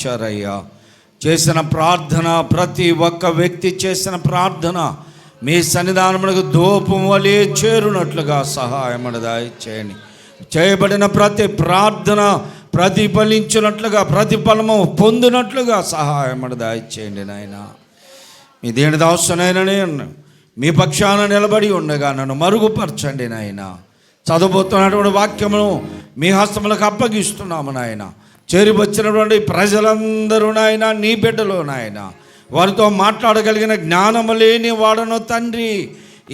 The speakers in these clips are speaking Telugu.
బలపరిచారయ్యా. చేసిన ప్రార్థన, ప్రతి ఒక్క వ్యక్తి చేసిన ప్రార్థన మీ సన్నిధానమునకు ధూపం వలె చేరునట్లుగా సహాయం దయచేయండి. చేయబడిన ప్రతి ప్రార్థన ప్రతిఫలించినట్లుగా, ప్రతిఫలము పొందినట్లుగా సహాయం దయచేయండి నాయన. మీ దేని దాసునైనా నేను మీ పక్షాన నిలబడి ఉండగా నన్ను మరుగుపరచండి నాయన. చదవబోతున్నటువంటి వాక్యమును మీ హస్తములకు అప్పగిస్తున్నాము నాయన. చేరి వచ్చినటువంటి ప్రజలందరూ నాయన నీ బిడ్డలు నాయన, వారితో మాట్లాడగలిగిన జ్ఞానము లేని వాడను తండ్రి.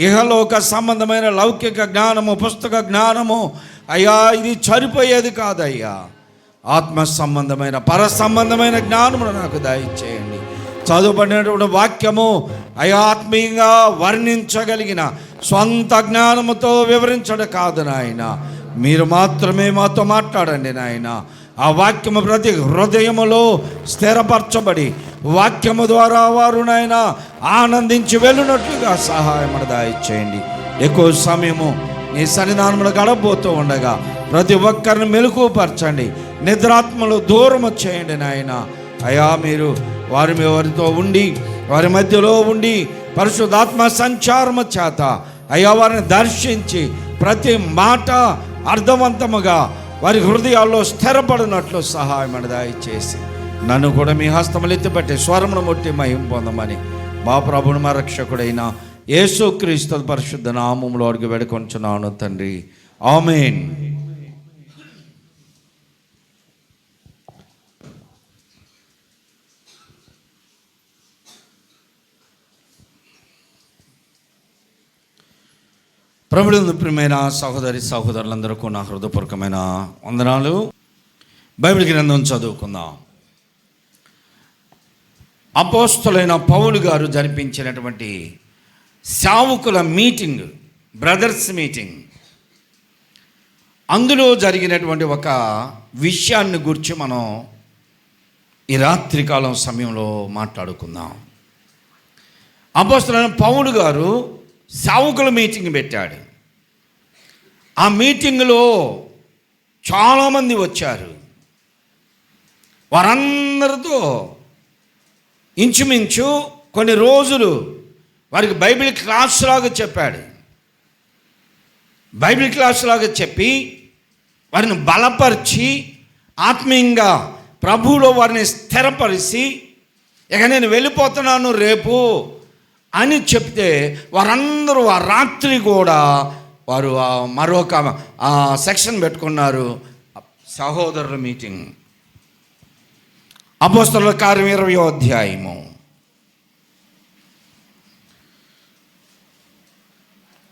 ఇహలోక సంబంధమైన లౌకిక జ్ఞానము, పుస్తక జ్ఞానము అయ్యా ఇది సరిపోయేది కాదయ్యా. ఆత్మ సంబంధమైన, పర సంబంధమైన జ్ఞానమును నాకు దయచేయండి. చదువుబడినటువంటి వాక్యము అయ్యా ఆత్మీయంగా వర్ణించగలిగిన స్వంత జ్ఞానముతో వివరించడం కాదు నాయన, మీరు మాత్రమే మాతో మాట్లాడండి నాయన. ఆ వాక్యము ప్రతి హృదయములో స్థిరపరచబడి వాక్యము ద్వారా వారు నాయన ఆనందించి వెళ్ళినట్లుగా సహాయం దయచేయండి. ఎక్కువ సమయము నీ సన్నిధానములు గడపబోతూ ఉండగా ప్రతి ఒక్కరిని మెలకువపరచండి, నిద్రాత్మలు దూరము చేయండి నాయన. అయ్యా మీరు వారితో ఉండి, వారి మధ్యలో ఉండి పరిశుద్ధాత్మ సంచారము చేత అయ్యా వారిని దర్శించి ప్రతి మాట అర్థవంతముగా వారి హృదయాల్లో స్థిరపడినట్లు సహాయం దయచేసి నన్ను కూడా మీ హస్తములు ఎత్తిపెట్టి స్వరమును ముట్టి మహిమ పొందమని మా ప్రభుని మా రక్షకుడైన యేసుక్రీస్తు పరిశుద్ధ నామములో అడిగి వేడుకొంచున్నాను తండ్రి, ఆమేన్. ప్రభువునందు ప్రియమైన సహోదరి సహోదరులందరికీ నా హృదయపూర్వకమైన వందనాలు. బైబిల్ గ్రంథం చదువుకుందాం. అపోస్తలులైన పౌలు గారు జరిపించినటువంటి సేవకుల మీటింగ్, బ్రదర్స్ మీటింగ్, అందులో జరిగినటువంటి ఒక విషయాన్ని గురించి మనం ఈ రాత్రికాలం సమయంలో మాట్లాడుకుందాం. అపోస్తలులైన పౌలు గారు సేవకుల మీటింగ్ పెట్టాడు. ఆ మీటింగ్లో చాలామంది వచ్చారు. వారందరితో ఇంచుమించు కొన్ని రోజులు వారికి బైబిల్ క్లాస్ లాగా చెప్పాడు. బైబిల్ క్లాస్ లాగా చెప్పి వారిని బలపరిచి ఆత్మీయంగా ప్రభువులో వారిని స్థిరపరిచి, ఇక నేను వెళ్ళిపోతున్నాను రేపు అని చెప్తే వారందరూ ఆ రాత్రి కూడా వారు మరొక సెక్షన్ పెట్టుకున్నారు, సహోదరుల మీటింగ్. అపోస్తలుల కార్యం 20వ అధ్యాయము.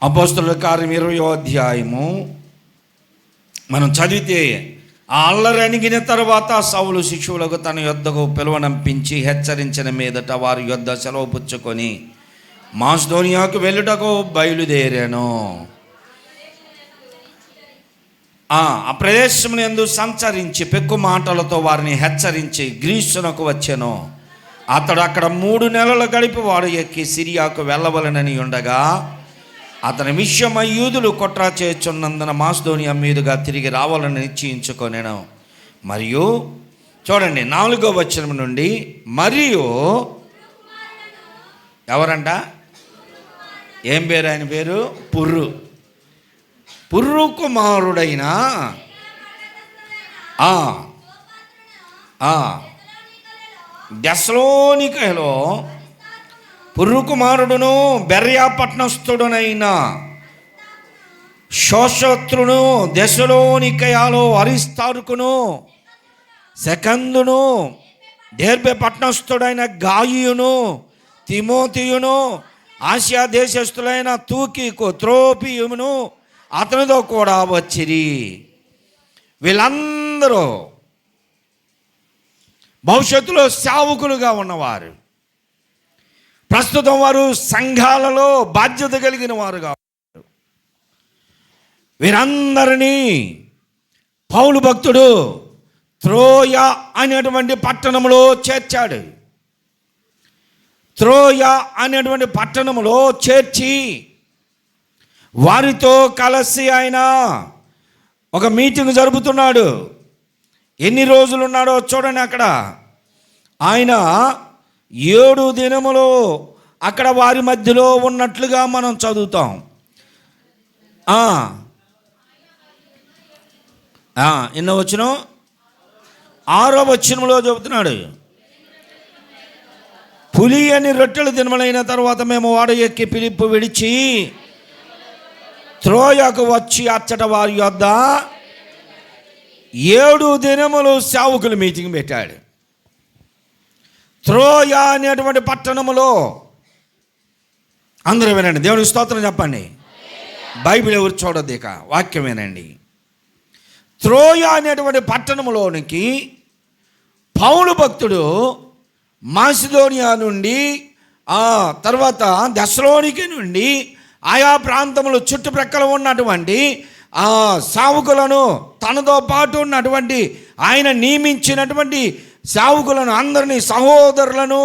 అపోస్తలుల కార్యం 20వ అధ్యాయము మనం చదివితే, ఆ అల్లరి అణిగిన తర్వాత సౌలు శిష్యులకు తన యొద్దకు పిలువనంపించి హెచ్చరించిన మీదట వారి యొద్ద సెలవు పుచ్చుకొని మాసిదోనియాకు వెళ్ళుటకు బయలుదేరాను. ఆ ప్రదేశం యందు సంచరించి పెక్కు మాటలతో వారిని హెచ్చరించి గ్రీసునకు వచ్చెను. అతడు అక్కడ 3 నెలలు గడిపి వాడు ఎక్కి సిరియాకు వెళ్ళవలనని ఉండగా, అతని విషయమై యూదులు కుట్ర చేయుచున్నందున మాసిదోనియా మీదుగా తిరిగి రావాలని నిశ్చయించుకొనెను. మరియు చూడండి 4వ వచనం నుండి, మరియు ఎవరంట? ఏం పేరు ఆయన పేరు? పుర్రు కుమారుడైన దెస్సలోనికలో పుర్రు కుమారుడును బెర్యా పట్టణస్థుడునైన సోపత్రును, దెస్సలోనికయలో అరిస్తార్కును, సెకందును, దెర్బె పట్టణస్థుడైన గాయియును, తిమోతియును, ఆసియా దేశస్థులైన తూకికు, త్రోపియును అతనితో కూడా వచ్చిరి. వీళ్ళందరూ భవిష్యత్తులో సేవకులుగా ఉన్నవారు. ప్రస్తుతం వారు సంఘాలలో బాధ్యత కలిగిన వారుగా ఉన్నారు. వీరందరినీ పౌలు భక్తుడు త్రోయ అనేటువంటి పట్టణంలో చేర్చాడు. త్రోయ అనేటువంటి పట్టణంలో చేర్చి వారితో కలిసి ఆయన ఒక మీటింగ్ జరుపుతున్నాడు. ఎన్ని రోజులు ఉన్నాడో చూడండి. అక్కడ ఆయన 7 దినములు అక్కడ వారి మధ్యలో ఉన్నట్లుగా మనం చదువుతాం. ఎన్నో వచనం? 6వ వచనంలో చెబుతున్నాడు, పులి అని రొట్టెల దినములైన తర్వాత మేము ఓడ ఎక్కి ఫిలిప్పు విడిచి త్రోయకు వచ్చి అచ్చట వారి యొద్ద 7 దినములు సేవకులు మీటింగ్ పెట్టాడు. త్రోయ అనేటువంటి పట్టణములో, అందరూ వినండి, దేవునికి స్తోత్రం చెప్పండి, బైబిల్ ఎవరు చూడద్దు, ఇక వాక్యం వినండి. త్రోయ అనేటువంటి పట్టణంలోనికి పౌలు భక్తుడు మాసిదోనియా నుండి, తర్వాత దెస్సలోనికే నుండి, ఆయా ప్రాంతంలో చుట్టుప్రక్కల ఉన్నటువంటి సేవకులను, తనతో పాటు ఉన్నటువంటి ఆయన నియమించినటువంటి సేవకులను అందరినీ, సహోదరులను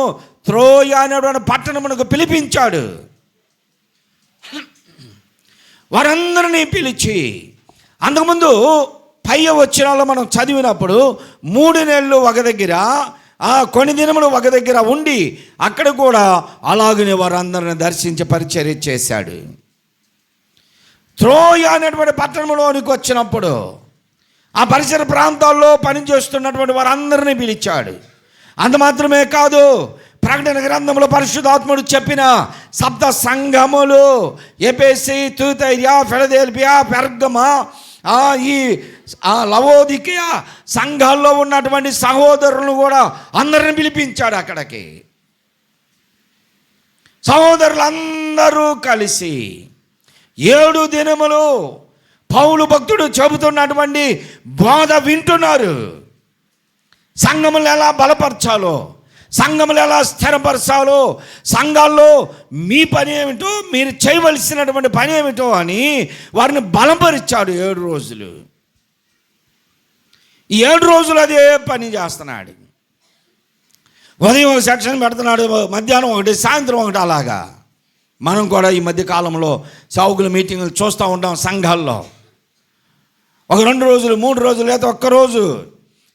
త్రోయ అనేటువంటి పట్టణమునకు పిలిపించాడు. వారందరినీ పిలిచి, అంతకుముందు పై వచనాల్లో మనం చదివినప్పుడు 3 నెలలు ఒక దగ్గర, కొన్ని దినములు ఒక దగ్గర ఉండి అక్కడ కూడా అలాగనే వారందరిని దర్శించి పరిచర్య చేశాడు. త్రోయ అనేటువంటి పట్టణంలోనికి వచ్చినప్పుడు ఆ పరిసర ప్రాంతాల్లో పనిచేస్తున్నటువంటి వారందరినీ పిలిచాడు. అంత మాత్రమే కాదు, ప్రకటన గ్రంథంలో పరిశుద్ధాత్ముడు చెప్పిన 7 సంఘములు, ఎఫెసు, తుయతైర, ఫిలదెల్ఫియా, పెర్గమ, ఈ లవోదికయ సంఘాల్లో ఉన్నటువంటి సహోదరులను కూడా అందరిని పిలిపించాడు అక్కడికి. సహోదరులందరూ కలిసి 7 దినములు పౌలు భక్తుడు చెబుతున్నటువంటి బోధ వింటున్నారు. సంఘములు ఎలా బలపరచాలో, సంఘములు ఎలా స్థిరపరచాలో, సంఘాల్లో మీ పని ఏమిటో, మీరు చేయవలసినటువంటి పని ఏమిటో అని వారిని బలపరిచాడు 7 రోజులు. ఈ 7 రోజులు అదే పని చేస్తున్నాడు. ఉదయం ఒక సెక్షన్ పెడుతున్నాడు, మధ్యాహ్నం ఒకటి, సాయంత్రం ఒకటి. అలాగా మనం కూడా ఈ మధ్య కాలంలో సేవకుల మీటింగులు చూస్తూ ఉంటాం. సంఘాల్లో ఒక 2 రోజులు, 3 రోజులు, లేదా ఒక్కరోజు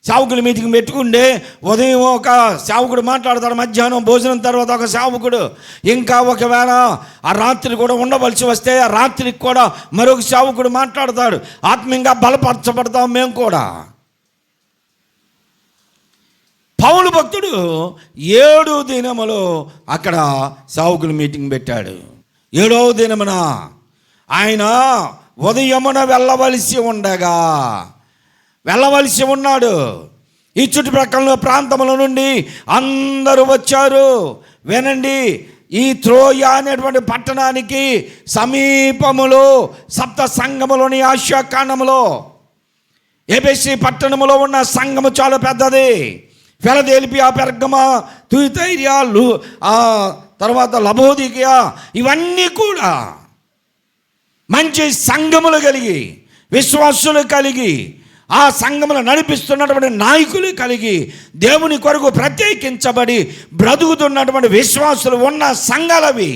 సేవకుల మీటింగ్ పెట్టుకుంటే ఉదయం ఒక సేవకుడు మాట్లాడతాడు, మధ్యాహ్నం భోజనం తర్వాత ఒక సేవకుడు, ఇంకా ఒకవేళ ఆ రాత్రి కూడా ఉండవలసి వస్తే ఆ రాత్రికి కూడా మరొక సేవకుడు మాట్లాడతాడు. ఆత్మీయంగా బలపరచబడతాం మేము కూడా. పౌలు భక్తుడు 7 దినములు అక్కడ సేవకుల మీటింగ్ పెట్టాడు. 7వ దినమున ఆయన ఉదయమున వెళ్ళవలసి ఉన్నాడు. ఈ చుట్టుప్రక్కల ప్రాంతముల నుండి అందరూ వచ్చారు. వినండి, ఈ త్రోయ అనేటువంటి పట్టణానికి సమీపములో 7 సంఘములోని ఆసియా ఖండములో ఎఫెసు పట్టణములో ఉన్న సంఘము చాలా పెద్దది. ఫిలదెల్ఫియా, పెర్గమ, తుయతైర, తర్వాత లవోదికయ, ఇవన్నీ కూడా మంచి సంఘములు కలిగి, విశ్వాసులు కలిగి, ఆ సంఘములు నడిపిస్తున్నటువంటి నాయకులు కలిగి, దేవుని కొరకు ప్రత్యేకించబడి బ్రతుకుతున్నటువంటి విశ్వాసులు ఉన్న సంఘాలవి.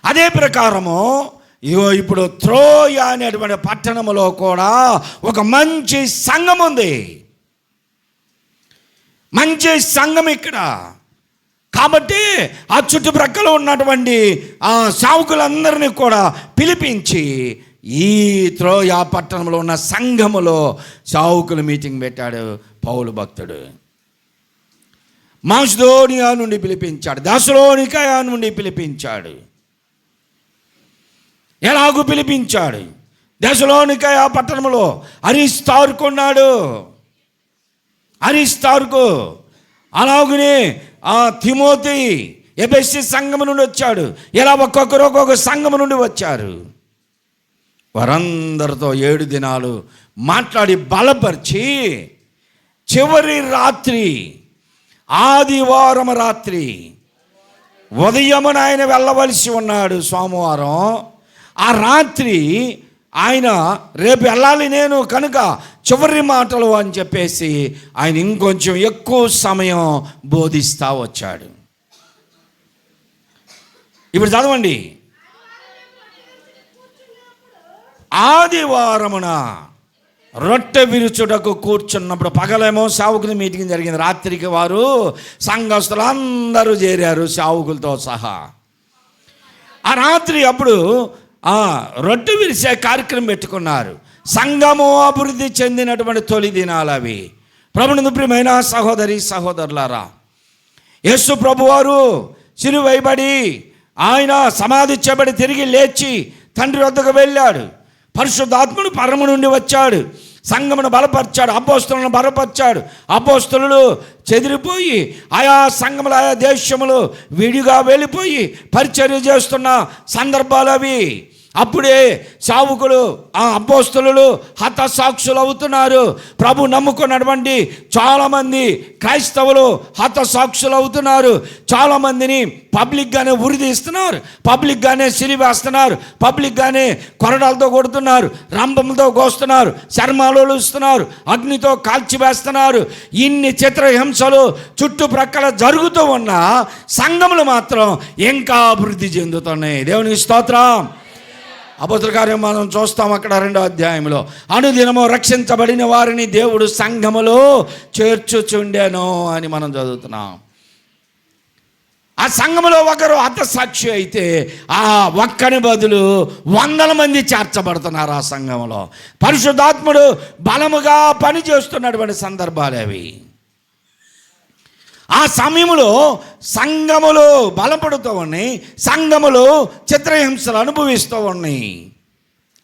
అదే ప్రకారము ఇప్పుడు త్రోయ అనేటువంటి పట్టణములో కూడా ఒక మంచి సంఘం ఉంది. మంచి సంఘం ఇక్కడ. కాబట్టి ఆ చుట్టుప్రక్కల ఉన్నటువంటి ఆ సేవకులందరినీ కూడా పిలిపించి ఈ త్రోయ పట్టణంలో ఉన్న సంఘములో సేవకుల మీటింగ్ పెట్టాడు పౌలు భక్తుడు. మాసిదోనియా నుండి పిలిపించాడు, దెస్సలోనికయ నుండి పిలిపించాడు. ఎలాగూ పిలిపించాడు. దెస్సలోనికయ పట్టణంలో అరిస్తార్కున్నాడు. అరిస్తార్కు, అలాగనే తిమోతి ఎఫెసు సంఘము నుండి వచ్చాడు. ఇలా ఒక్కొక్కరు ఒక్కొక్క సంఘము నుండి వచ్చారు. వారందరితో 7 దినాలు మాట్లాడి బలపరిచి చివరి రాత్రి, ఆదివారం రాత్రి, ఉదయమున ఆయన వెళ్ళవలసి ఉన్నాడు సోమవారం. ఆ రాత్రి ఆయన రేపు వెళ్ళాలి నేను కనుక చివరి మాటలు అని చెప్పేసి ఆయన ఇంకొంచెం ఎక్కువ సమయం బోధిస్తూ వచ్చాడు. ఇప్పుడు చదవండి, ఆదివారమున రొట్టె విరుచుటకు కూర్చున్నప్పుడు, పగలేమో సేవకుని మీటింగ్ జరిగింది, రాత్రికి వారు సంఘస్థులు అందరూ చేరారు సేవకులతో సహా. ఆ రాత్రి అప్పుడు రొట్టె విరిసే కార్యక్రమం పెట్టుకున్నారు. సంఘము అభివృద్ధి చెందినటువంటి తొలి దినాలు అవి. ప్రభునందు ప్రియమైన సహోదరి సహోదరులారా, యేసు ప్రభువారు సిలువ వేయబడి ఆయన సమాధి చేయబడి తిరిగి లేచి తండ్రి వద్దకు వెళ్ళాడు. పరిశుద్ధాత్ముడు పరము నుండి వచ్చాడు, సంఘమును బలపరిచాడు, అపోస్తలులను బలపరిచాడు. అపోస్తలులు చెదిరిపోయి ఆయా సంఘములు ఆయా దేశములు విడిగా వెళ్ళిపోయి పరిచర్య చేస్తున్న సందర్భాలు అవి. అప్పుడే సావుకులు అపోస్తలులు హతసాక్షులు అవుతున్నారు. ప్రభు నమ్ముకున్నటువంటి చాలామంది క్రైస్తవులు హతసాక్షులు అవుతున్నారు. చాలామందిని పబ్లిక్గానే ఉరిదీస్తున్నారు, పబ్లిక్గానే సిరివేస్తున్నారు, పబ్లిక్గానే కొరడాలతో కొడుతున్నారు, రంభంతో కోస్తున్నారు, చర్మాలు ఇస్తున్నారు, అగ్నితో కాల్చివేస్తున్నారు. ఇన్ని చిత్రహింసలు చుట్టుప్రక్కల జరుగుతూ ఉన్న సంఘములు మాత్రం ఇంకా అభివృద్ధి చెందుతున్నాయి. దేవునికి స్తోత్రం. అపోస్తలుల కార్యం మనం చూస్తాం అక్కడ 2వ అధ్యాయంలో, అనుదినము రక్షించబడిన వారిని దేవుడు సంఘములో చేర్చుచుండెను అని మనం చదువుతున్నాం. ఆ సంఘములో ఒకరు హతసాక్షి అయితే ఆ ఒక్కని బదులు 100 మంది చేర్చబడుతున్నారు ఆ సంఘములో. పరిశుద్ధాత్ముడు బలముగా పనిచేస్తున్నటువంటి సందర్భాలు అవి. ఆ సమయంలో సంఘములు బలపడుతూ ఉన్నాయి, సంఘములు చిత్రహింసలు అనుభవిస్తూ ఉన్నాయి.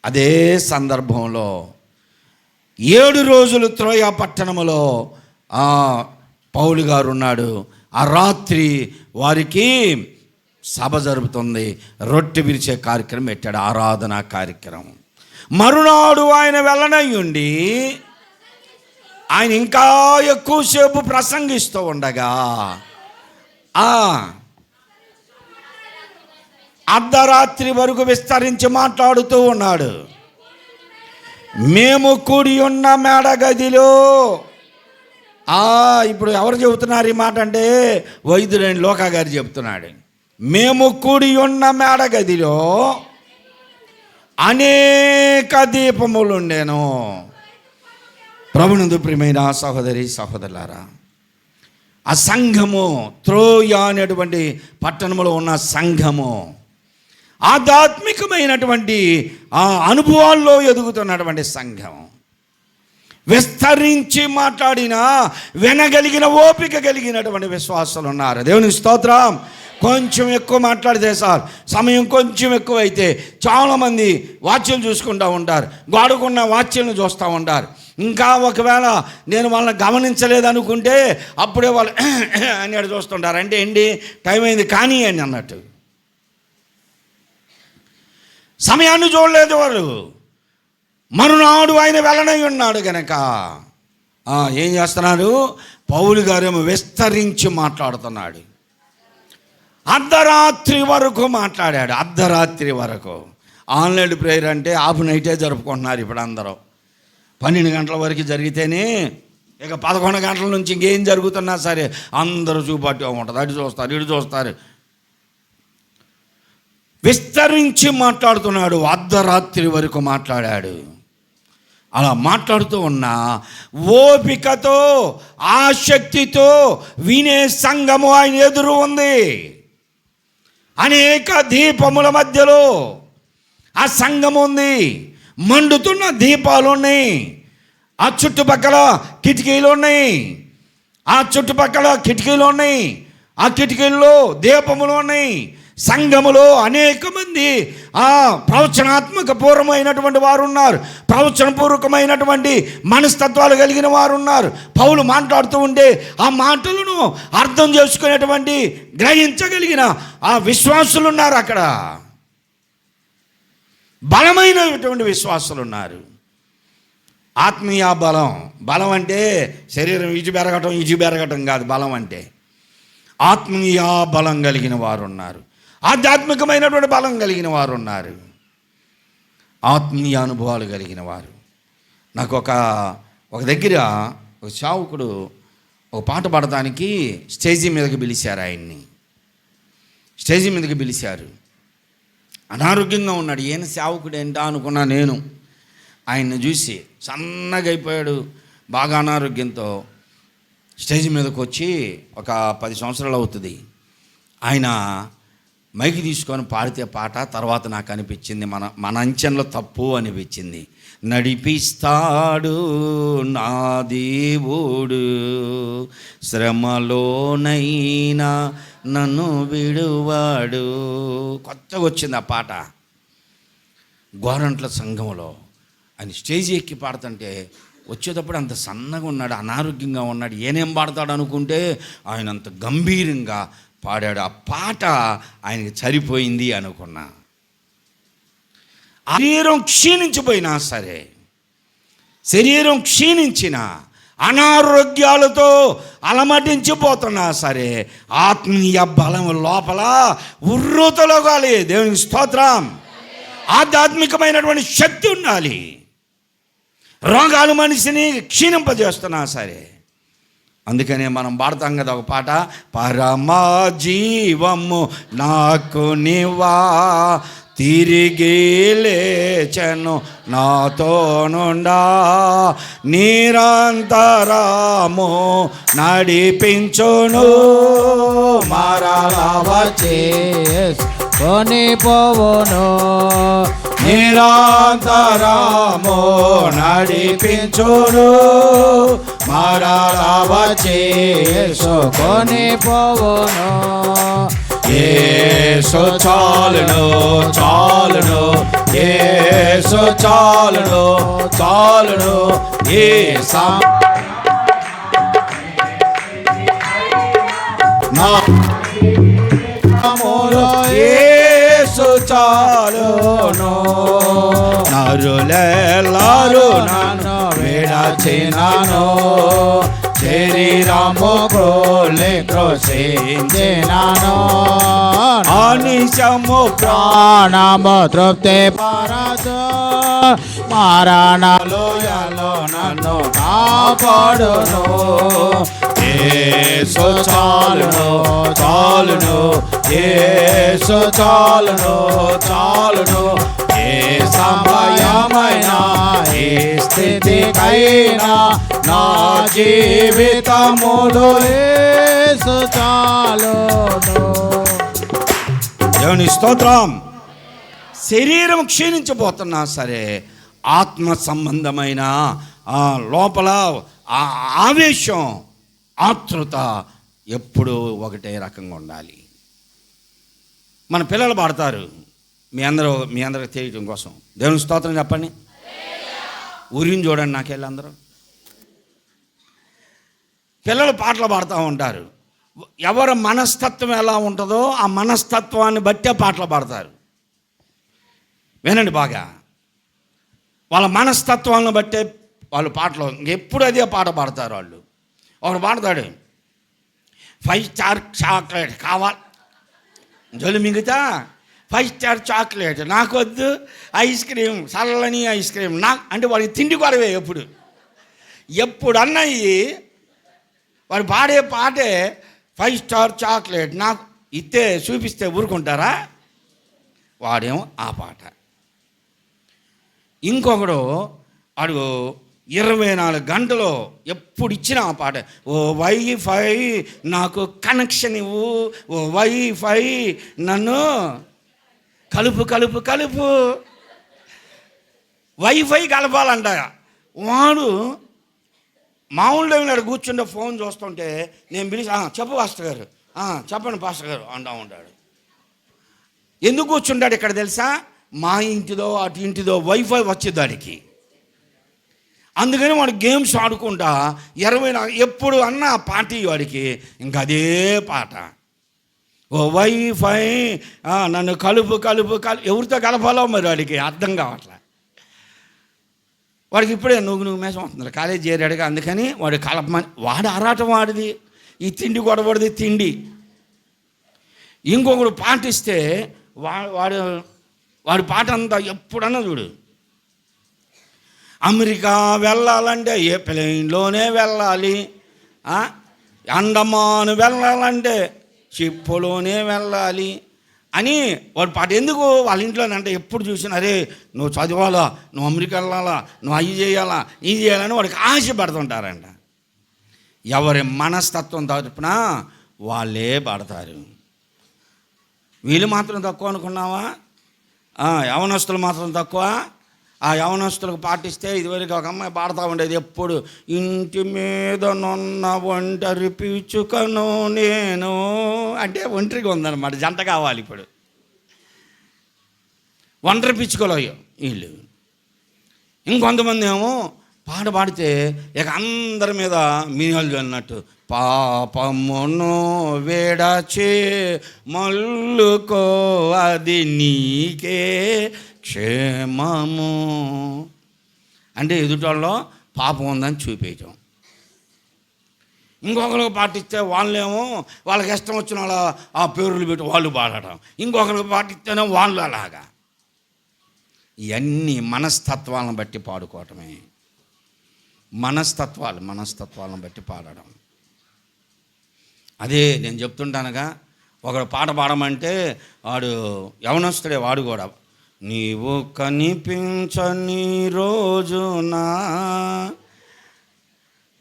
అదే సందర్భంలో 7 రోజులు త్రోయ పట్టణములో పౌలు గారు ఉన్నాడు. ఆ రాత్రి వారికి సభ జరుగుతుంది, రొట్టె విరిచే కార్యక్రమం పెట్టాడు, ఆరాధనా కార్యక్రమం. మరునాడు ఆయన వెళ్ళనయ్యుండి ఆయన ఇంకా ఎక్కువసేపు ప్రసంగిస్తూ ఉండగా అర్ధరాత్రి వరకు విస్తరించి మాట్లాడుతూ ఉన్నాడు. మేము కూడి ఉన్న మేడ గదిలో, ఇప్పుడు ఎవరు చెబుతున్నారు ఈ మాట అంటే వైద్యుడైన లోకా గారు చెబుతున్నాడు. మేము కూడి ఉన్న మేడ గదిలో అనేక దీపములు ఉండేను. ప్రభునందు ప్రియమైన సహోదరి సహోదరులారా, ఆ సంఘము త్రోయ అనేటువంటి పట్టణంలో ఉన్న సంఘము ఆధ్యాత్మికమైనటువంటి ఆ అనుభవాల్లో ఎదుగుతున్నటువంటి సంఘం. విస్తరించి మాట్లాడిన వినగలిగిన ఓపిక కలిగినటువంటి విశ్వాసాలు ఉన్నారు. దేవునికి స్తోత్రం. కొంచెం ఎక్కువ మాట్లాడితే సార్, సమయం కొంచెం ఎక్కువ అయితే చాలామంది వాచ్యలు చూసుకుంటూ ఉంటారు, గోడకున్న వాచ్యలను చూస్తూ ఉంటారు. ఇంకా ఒకవేళ నేను వాళ్ళని గమనించలేదనుకుంటే అప్పుడే వాళ్ళు అని అక్కడ చూస్తుంటారు. అంటే ఏంటి, టైం అయింది కానీ అని అన్నట్టు. సమయాన్ని చూడలేదు వాళ్ళు. మరునాడు ఆయన వెళ్ళనై ఉన్నాడు గనక ఏం చేస్తున్నారు, పౌలు గారేమో విస్తరించి మాట్లాడుతున్నాడు. అర్ధరాత్రి వరకు మాట్లాడాడు. అర్ధరాత్రి వరకు. ఆన్లైన్ ప్రేయర్ అంటే హాఫ్ నైటే జరుపుకుంటున్నారు ఇప్పుడు అందరూ. 12 గంటల వరకు జరిగితేనే, ఇక 11 గంటల నుంచి ఇంకేం జరుగుతున్నా సరే అందరూ చూపట్టు ఉంటుంది, అటు చూస్తారు ఇటు చూస్తారు. విస్తరించి మాట్లాడుతున్నాడు, అర్ధరాత్రి వరకు మాట్లాడాడు. అలా మాట్లాడుతూ ఉన్న ఓపికతో ఆసక్తితో వినే సంఘము ఆయన ఎదురు ఉంది. అనేక దీపముల మధ్యలో ఆ సంఘం ఉంది. మండుతున్న దీపాలు ఉన్నాయి, ఆ చుట్టుపక్కల కిటికీలు ఉన్నాయి, ఆ చుట్టుపక్కల కిటికీలు ఉన్నాయి, ఆ కిటికీల్లో దీపములు ఉన్నాయి. సంఘములో అనేక మంది ప్రవచనాత్మక పూర్వమైనటువంటి వారు ఉన్నారు, ప్రవచనపూర్వకమైనటువంటి మనస్తత్వాలు కలిగిన వారు ఉన్నారు. పౌలు మాట్లాడుతూ ఉంటే ఆ మాటలను అర్థం చేసుకునేటువంటి గ్రహించగలిగిన ఆ విశ్వాసులు ఉన్నారు. అక్కడ బలమైనటువంటి విశ్వాసులు ఉన్నారు. ఆత్మీయ బలం. బలం అంటే శరీరం ఈజు బెరగటం కాదు. బలం అంటే ఆత్మీయ బలం కలిగిన వారు ఉన్నారు, ఆధ్యాత్మికమైనటువంటి బలం కలిగిన వారు ఉన్నారు, ఆత్మీయ అనుభవాలు కలిగిన వారు. నాకు ఒక దగ్గర ఒక సేవకుడు ఒక పాట పాడటానికి స్టేజీ మీదకి పిలిచారు. ఆయన్ని స్టేజీ మీదకి పిలిచారు. అనారోగ్యంగా ఉన్నాడు. ఏం సేవకుడు ఏంటా అనుకున్నా నేను. ఆయన్ని చూసి సన్నగా అయిపోయాడు, బాగా అనారోగ్యంతో. స్టేజ్ మీదకి వచ్చి ఒక 10 సంవత్సరాలు అవుతుంది. ఆయన మైకి తీసుకొని పాడితే పాట తర్వాత నాకు అనిపించింది, మన అంచనలో తప్పు అనిపించింది. నడిపిస్తాడు నా దేవుడు, శ్రమలోనైనా నన్ను విడువాడు. కొత్తగా వచ్చింది ఆ పాట. గోరంట్ల సంఘంలో ఆయన స్టేజ్ ఎక్కి పాడుతుంటే వచ్చేటప్పుడు అంత సన్నగా ఉన్నాడు, అనారోగ్యంగా ఉన్నాడు, ఏనేం పాడతాడు అనుకుంటే ఆయన అంత గంభీరంగా పాడాడు. ఆ పాట ఆయనకి సరిపోయింది అనుకున్నా. శరీరం క్షీణించిపోయినా సరే, శరీరం క్షీణించిన అనారోగ్యాలతో అలమటించిపోతున్నా సరే, ఆత్మీయ బలం లోపల ఉర్రూతలోగాలి. దేవునికి స్తోత్రం. ఆధ్యాత్మికమైనటువంటి శక్తి ఉండాలి. రోగాలు మనిషిని క్షీణింపజేస్తున్నా సరే. అందుకనే మనం పాడతాం కదా ఒక పాట, పరమా జీవము నాకు నివా, తిరిగి లేచెను నాతో నుండా, నిరంతరము నడిపించును, మరలా వచ్చి కొని పోవును, నిరంతరము నడిపించును, మరలా వచ్చి కొని పోవును. యేసు చాలును చాలును, యేసు చాలును చాలును, యేసు చాలును. నరులెల్లారు నన్ను విడచినను, శరీరము క్రోలి క్రోశించినను, అనిశము ప్రాణము తృప్తి పరచు, మరణలోయలో నన్ను కాపాడును. యేసు చాలును చాలును, యేసు చాలును చాలును, ఏ సమయమైనా ఏ స్థితికైనా నా జీవితములో యేసు చాలును. దేవుని స్తోత్రం. శరీరం క్షీణించిపోతున్నా సరే, ఆత్మ సంబంధమైన లోపల ఆవేశం, ఆతృత ఎప్పుడూ ఒకటే రకంగా ఉండాలి. మన పిల్లలు పాడతారు, మీ అందరికి తెలియటం కోసం దేవుని స్తోత్రం చెప్పండి. ఊరిని చూడండి, నాకెళ్ళి అందరూ పిల్లలు పాటలు పాడుతూ ఉంటారు. ఎవరి మనస్తత్వం ఎలా ఉంటుందో ఆ మనస్తత్వాన్ని బట్టే పాటలు పాడతారు. వినండి బాగా, వాళ్ళ మనస్తత్వాన్ని బట్టే వాళ్ళు పాటలు ఎప్పుడు అదే పాట పాడతారు. వాళ్ళు ఒకడు పాడతాడు, 5 స్టార్ చాక్లెట్ కావాలి, జొలు మిగతా 5 స్టార్ చాక్లెట్ నాకు వద్దు, ఐస్ క్రీమ్ చల్లని ఐస్ క్రీమ్ నాకు అంటే వాడికి తిండి కొరవే. ఎప్పుడు అన్నయ్యి వాడు పాడే పాటే 5 స్టార్ చాక్లెట్ నాకు ఇస్తే చూపిస్తే ఊరుకుంటారా? వాడేమో ఆ పాట. ఇంకొకడు వాడు 24 గంటలు ఎప్పుడు ఇచ్చినా ఆ పాట, ఓ వైఫై నాకు కనెక్షన్ ఇవ్వు, ఓ వైఫై నన్ను కలుపు కలుపు కలుపు, వైఫై కలపాలంట. వాడు మామూలుగా నాడు కూర్చుంటే ఫోన్ చూస్తుంటే నేను పిలిచి చెప్పు పాస్టర్ గారు, చెప్పండి పాస్టర్ గారు అంటూ ఉంటాడు. ఎందుకు కూర్చుంటాడు ఇక్కడ తెలుసా? మా ఇంటిదో అటు ఇంటిదో వైఫై వచ్చేది దానికి. అందుకని వాడు గేమ్స్ ఆడుకుంటా 24 ఎప్పుడు అన్న పార్టీ వాడికి ఇంకా అదే పాట, ఓ వైఫై నన్ను కలుపు కలుపు కలుపు. ఎవరితో కలపాలో మరి వాడికి అర్థం కావట్లే. వాడికి ఇప్పుడే నువ్వు మేసం అవుతుంది, కాలేజీ చేరాడుగా, అందుకని వాడు కలపమని వాడు ఆరాటం వాడిది, ఈ తిండి గొడవడిది తిండి. ఇంకొకడు పాటిస్తే వాడి పాట అంతా ఎప్పుడన్నా చూడు, అమెరికా వెళ్ళాలంటే ఏ ప్లేన్లోనే వెళ్ళాలి, అండమాన్ వెళ్ళాలంటే షిప్పులోనే వెళ్ళాలి, అని వాడు పాట ఎందుకు వాళ్ళ ఇంట్లో అంటే ఎప్పుడు చూసినా అరే నువ్వు చదవాలా, నువ్వు అమెరికా వెళ్ళాలా, నువ్వు అవి చేయాలా, ఇది చేయాలని వాడికి ఆశ పడుతుంటారంట. ఎవరి మనస్తత్వం తరపున వాళ్ళే పడతారు. వీళ్ళు మాత్రం తక్కువ అనుకున్నావా? యవనస్తులు మాత్రం తక్కువ. ఆ యవనస్తులకు పాటిస్తే ఇదివరకు ఒక అమ్మాయి పాడుతూ ఉండేది ఎప్పుడు, ఇంటి మీద నున్న ఒంటరి పిచ్చుకను నేను, అంటే ఒంటరిగా ఉందన్నమాట, జంట కావాలి. ఇప్పుడు ఒంటరి పిచ్చుకలు వీళ్ళు. ఇంకొంతమంది ఏమో పాట పాడితే ఇక అందరి మీద మీనాలు అన్నట్టు, పాపమును వేడచే మల్లుకో అది నీకే క్షేమము, అంటే ఎదుటోళ్ళలో పాపం ఉందని చూపించడం. ఇంకొకరికి పాటిస్తే వాళ్ళేమో వాళ్ళకి ఇష్టం వచ్చిన వాళ్ళ ఆ పేర్లు పెట్టి వాళ్ళు పాడటం, ఇంకొకరికి పాటిస్తేనే వాళ్ళు అలాగా. ఇవన్నీ మనస్తత్వాలను బట్టి పాడుకోవటమే. మనస్తత్వాలను బట్టి పాడడం. అదే నేను చెప్తుంటానుగా, ఒకడు పాట పాడమంటే వాడు యవనస్తుడే, వాడు కూడా నీవు కనిపించని రోజున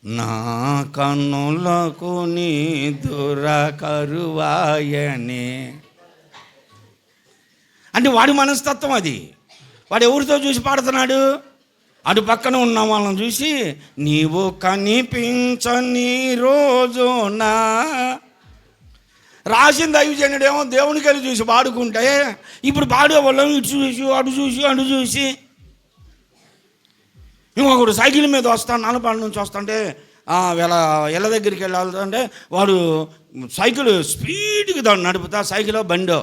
నా కన్నులకు నీ దురకరువాయనే, అంటే వాడి మనస్తత్వం అది. వాడు ఎవరితో చూసి పాడుతున్నాడు? అటు పక్కన ఉన్న వాళ్ళని చూసి, నీవు కనిపించని రోజున. రాసింది దైవజనుడేమో దేవునికి వెళ్ళి చూసి పాడుకుంటే, ఇప్పుడు పాడే వాళ్ళం ఇటు చూసి అటు చూసి. ఇంకొకడు సైకిల్ మీద వస్తాను, నల్లపాడు నుంచి వస్తుంటే ఇళ్ళ దగ్గరికి వెళ్ళాలంటే వాడు సైకిల్ స్పీడ్గా దాన్ని నడుపుతా, సైకిల్ బండో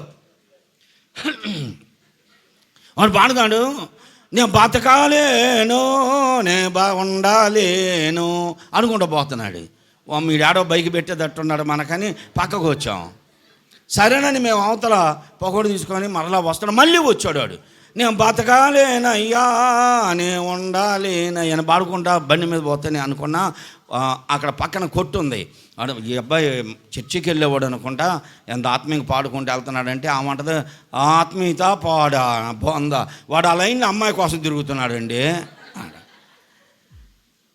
వాడు పాడుతాడు, నేను బతకాలేను, నేను ఉండాలేను అనుకుంటూ పోతున్నాడు. మీడాడో బైక్ పెట్టేటట్టున్నాడు మనకని పక్కకు వచ్చాం. సరేనని మేము అవతల పొగడు తీసుకొని మరలా వస్తాడు. మళ్ళీ వచ్చాడు వాడు, నేను బతకాలేనయ్యా, నేను ఉండాలేనయ్యా అని పాడుకుంటా బండి మీద పోతానే అనుకున్నా. అక్కడ పక్కన కొట్టు ఉంది. ఈ అబ్బాయి చర్చికి వెళ్ళేవాడు అనుకుంటా, ఎంత ఆత్మీయంగా పాడుకుంటూ వెళ్తున్నాడంటే ఆమంటది, ఆత్మీయత పాడా బాగుందా. వాడు ఆ లైన్ అమ్మాయి కోసం తిరుగుతున్నాడండి.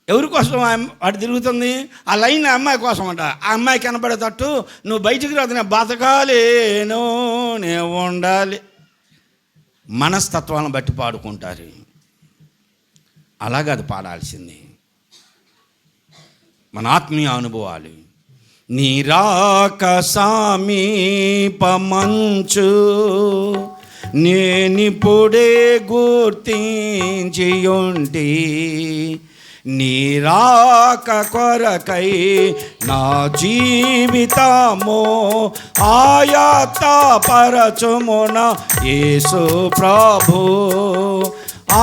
ఎవరి కోసం వాడు తిరుగుతుంది? ఆ లైన్ అమ్మాయి కోసం అంట. ఆ అమ్మాయి కనబడేటట్టు నువ్వు బయటికి రాదు, నేను బతకాలేను, నేను ఉండాలి. మనస్తత్వాలను బట్టి పాడుకుంటారు. అలాగే అది పాడాల్సింది. మన ఆత్మీయ అనుభవాలు. నీరాక సమీపమంచు నేనిప్పుడే గుర్తించియుంటి, నీరాక కొరకై నా జీవితము ఆయత్త పరచుమున యేసు ప్రభు,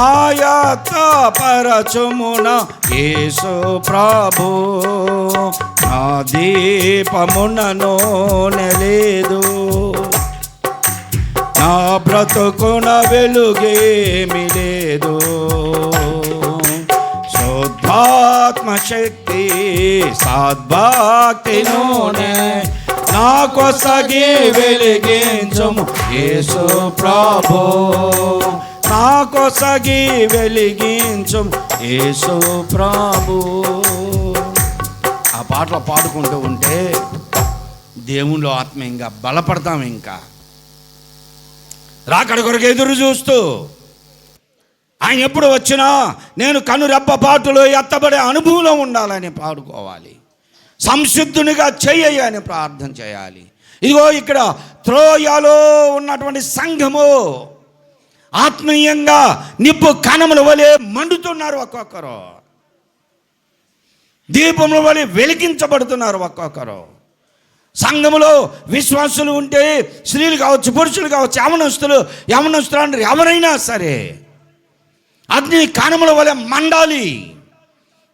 ఆయత్త పరచుమున యేసు ప్రభు. నా దీపమునను నెలేదు, నా బ్రతుకున వెలుగేమి లేదు. శుద్ధాత్మశక్తి సద్భక్తి నూనె నాకొసగి వెలిగించుము యేసు ప్రభు, నాకొసగి వెలిగించుము యేసు ప్రభు. ఆ పాటలు పాడుకుంటూ ఉంటే దేవుళ్ళు ఆత్మీయంగా బలపడతాం. ఇంకా రాకడ కొరకు ఎదురు చూస్తూ, ఆయన ఎప్పుడు వచ్చినా నేను కనురెప్ప పాటులో ఎత్తబడే అనుభవంలో ఉండాలని పాడుకోవాలి. సంసిద్ధునిగా చెయ్యి అని ప్రార్థన చేయాలి. ఇదిగో ఇక్కడ త్రోయలో ఉన్నటువంటి సంఘము ఆత్మీయంగా నిప్పు కణముల వలె మండుతున్నారు. ఒక్కొక్కరు దీపముల వలె వెలిగించబడుతున్నారు. ఒక్కొక్కరు సంఘములో విశ్వాసులు ఉంటే, స్త్రీలు కావచ్చు, పురుషులు కావచ్చు, యవనస్తులు అంటే ఎవరైనా సరే అగ్ని కణముల వలె మండాలి.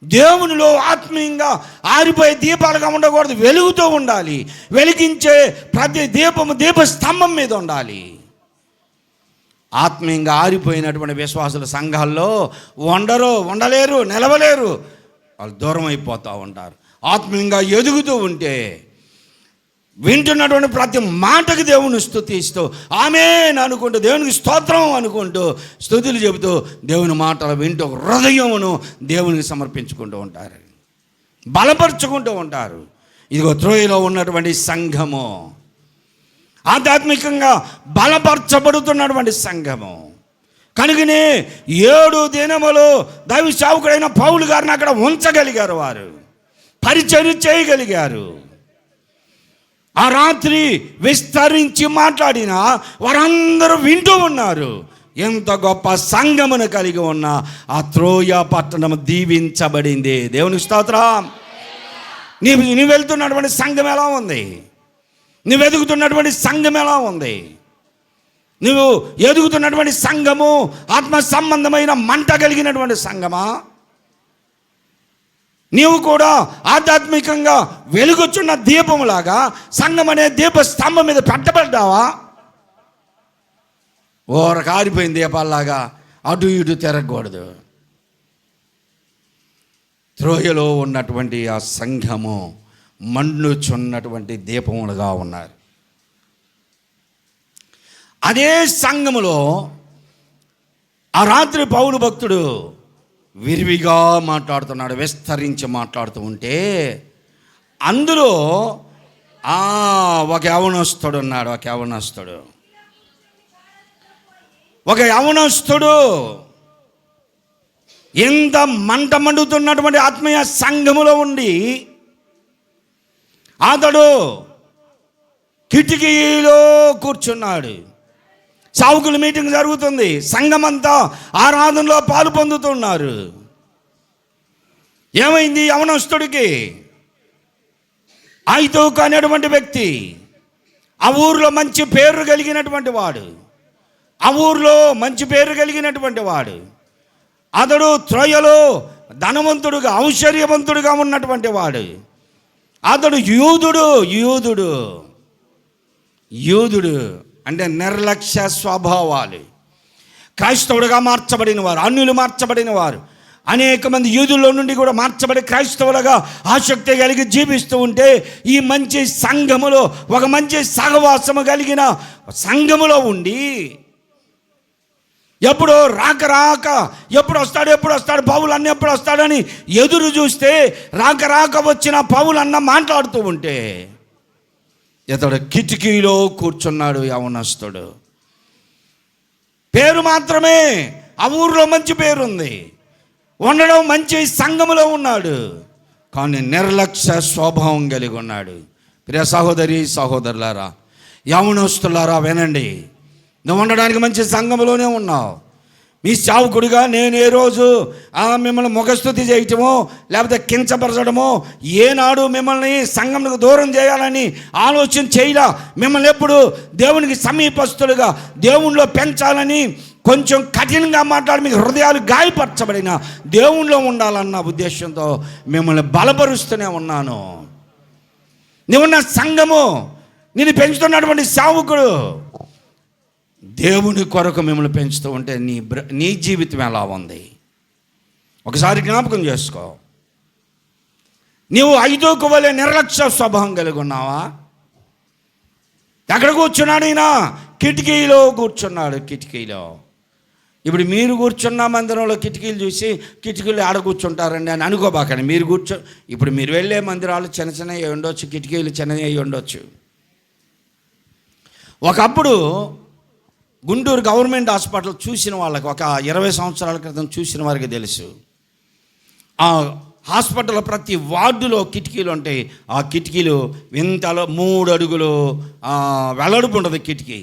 దేవునిలో ఆత్మీయంగా ఆరిపోయే దీపాలుగా ఉండకూడదు, వెలుగుతూ ఉండాలి. వెలిగించే ప్రతి దీపము దీపస్తంభం మీద ఉండాలి. ఆత్మీయంగా ఆరిపోయినటువంటి విశ్వాసుల సంఘాల్లో ఉండలేరు, నిలవలేరు. వాళ్ళు దూరం అయిపోతూ ఉంటారు. ఆత్మీయంగా ఎదుగుతూ ఉంటే వింటున్నటువంటి ప్రతి మాటకి దేవుని స్తుతిస్తూ ఆమేన్ అనుకుంటూ, దేవునికి స్తోత్రం అనుకుంటూ, స్తుతులు చెబుతూ దేవుని మాటలు వింటూ హృదయమును దేవునికి సమర్పించుకుంటూ ఉంటారు, బలపరుచుకుంటూ ఉంటారు. ఇదిగో త్రోయలో ఉన్నటువంటి సంఘము, ఆధ్యాత్మికంగా బలపరచబడుతున్నటువంటి సంఘము. కనుకనే 7 దినములు దైవ సేవకుడైన పౌలు గారిని అక్కడ ఉంచగలిగారు, వారు పరిచర్య చేయగలిగారు. ఆ రాత్రి విస్తరించి మాట్లాడిన వారందరూ వింటూ ఉన్నారు. ఎంత గొప్ప సంఘమును కలిగి ఉన్న ఆ త్రోయ పట్టణం దీవించబడింది. దేవునికి స్తోత్రం. నీవు వెళ్తున్నటువంటి సంఘం ఎలా ఉంది? నువ్వు ఎదుగుతున్నటువంటి సంఘం ఎలా ఉంది? నువ్వు ఎదుగుతున్నటువంటి సంఘము ఆత్మ సంబంధమైన మంట కలిగినటువంటి సంఘమా? నీవు కూడా ఆధ్యాత్మికంగా వెలుగుచున్న దీపములాగా సంఘం అనే దీప స్తంభం మీద పెట్టబడ్డావా? ఓర కారిపోయిన దీపాల్లాగా అటు ఇటు తిరగకూడదు. త్రోయలో ఉన్నటువంటి ఆ సంఘము మండుచున్నటువంటి దీపములుగా ఉన్నారు. అదే సంఘములో ఆ రాత్రి పౌలు భక్తుడు విరివిగా మాట్లాడుతున్నాడు, విస్తరించి మాట్లాడుతూ ఉంటే అందులో ఒక యవనస్తుడు ఉన్నాడు. ఒక యవనస్తుడు ఎంత మంట మండుతున్నటువంటి ఆత్మీయ సంఘములో ఉండి అతడు కిటికీలో కూర్చున్నాడు. సావుకుల మీటింగ్ జరుగుతుంది, సంఘమంతా ఆరాధనలో పాలు పొందుతున్నారు. ఏమైంది? యవనస్తుడికి ఐతూకు అనేటువంటి వ్యక్తి, ఆ ఊరిలో మంచి పేరు కలిగినటువంటి వాడు, అతడు త్రోయలో ధనవంతుడుగా ఐశ్వర్యవంతుడుగా ఉన్నటువంటి వాడు. అతడు యూదుడు అంటే నిర్లక్ష్య స్వభావాలు. క్రైస్తవుడుగా మార్చబడిన వారు, అన్యులు మార్చబడిన వారు, అనేక మంది యూదుల్లో నుండి కూడా మార్చబడి క్రైస్తవులుగా ఆసక్తి కలిగి జీవిస్తూ ఉంటే ఈ మంచి సంఘములో, ఒక మంచి సహవాసము కలిగిన సంఘములో ఉండి ఎప్పుడో రాక ఎప్పుడు వస్తాడు పౌలు అన్న ఎప్పుడు వస్తాడని ఎదురు చూస్తే రాక వచ్చిన పౌలు అన్న మాట్లాడుతూ ఉంటే ఇతడు కిటికీలో కూర్చున్నాడు. యవనస్తుడు పేరు మాత్రమే, ఆ ఊరిలో మంచి పేరుంది, ఉండడం మంచి సంఘములో ఉన్నాడు, కానీ నిర్లక్ష్య స్వభావం కలిగి ఉన్నాడు. ప్రియ సహోదరి సహోదరులారా, యవనస్తులారా వినండి. నువ్వు ఉండడానికి మంచి సంఘములోనే ఉన్నావు. మీ సేవకుడిగా నేను ఏ రోజు మిమ్మల్ని ముఖస్తుతి చేయటమో లేకపోతే కించపరచడమో, ఏనాడు మిమ్మల్ని సంఘములకు దూరం చేయాలని ఆలోచన చేయలా. మిమ్మల్ని ఎప్పుడు దేవునికి సమీపస్తులుగా దేవునిలో పెంచాలని కొంచెం కఠినంగా మాట్లాడి మీకు హృదయాలు గాయపరచబడిన దేవునిలో ఉండాలన్న ఉద్దేశంతో మిమ్మల్ని బలపరుస్తూనే ఉన్నాను. నువ్వున్న సంఘము, నేను పెంచుతున్నటువంటి సేవకుడు దేవుని కొరకు మిమ్మల్ని పెంచుతూ ఉంటే నీ జీవితం ఎలా ఉంది ఒకసారి జ్ఞాపకం చేసుకో. నీవు ఐదోకు వలె నిర్లక్ష్య స్వభావం కలిగి ఉన్నావా? ఎక్కడ కూర్చున్నాడు ఈయన? కిటికీలో కూర్చున్నాడు. ఇప్పుడు మీరు కూర్చున్న మందిరంలో కిటికీలు చూసి కిటికీలు ఆడ కూర్చుంటారండి అని అనుకోబాకండి. ఇప్పుడు మీరు వెళ్ళే మందిరాలు చిన్నవి ఉండొచ్చు, కిటికీలు చిన్నవి ఉండొచ్చు. ఒకప్పుడు గుంటూరు గవర్నమెంట్ హాస్పిటల్ చూసిన వాళ్ళకి, ఒక 20 సంవత్సరాల క్రితం చూసిన వారికి తెలుసు. ఆ హాస్పిటల్ ప్రతి వార్డులో కిటికీలు ఉంటాయి. ఆ కిటికీలు వింతలో 3 అడుగులు వెడల్పు ఉంటుంది కిటికీ.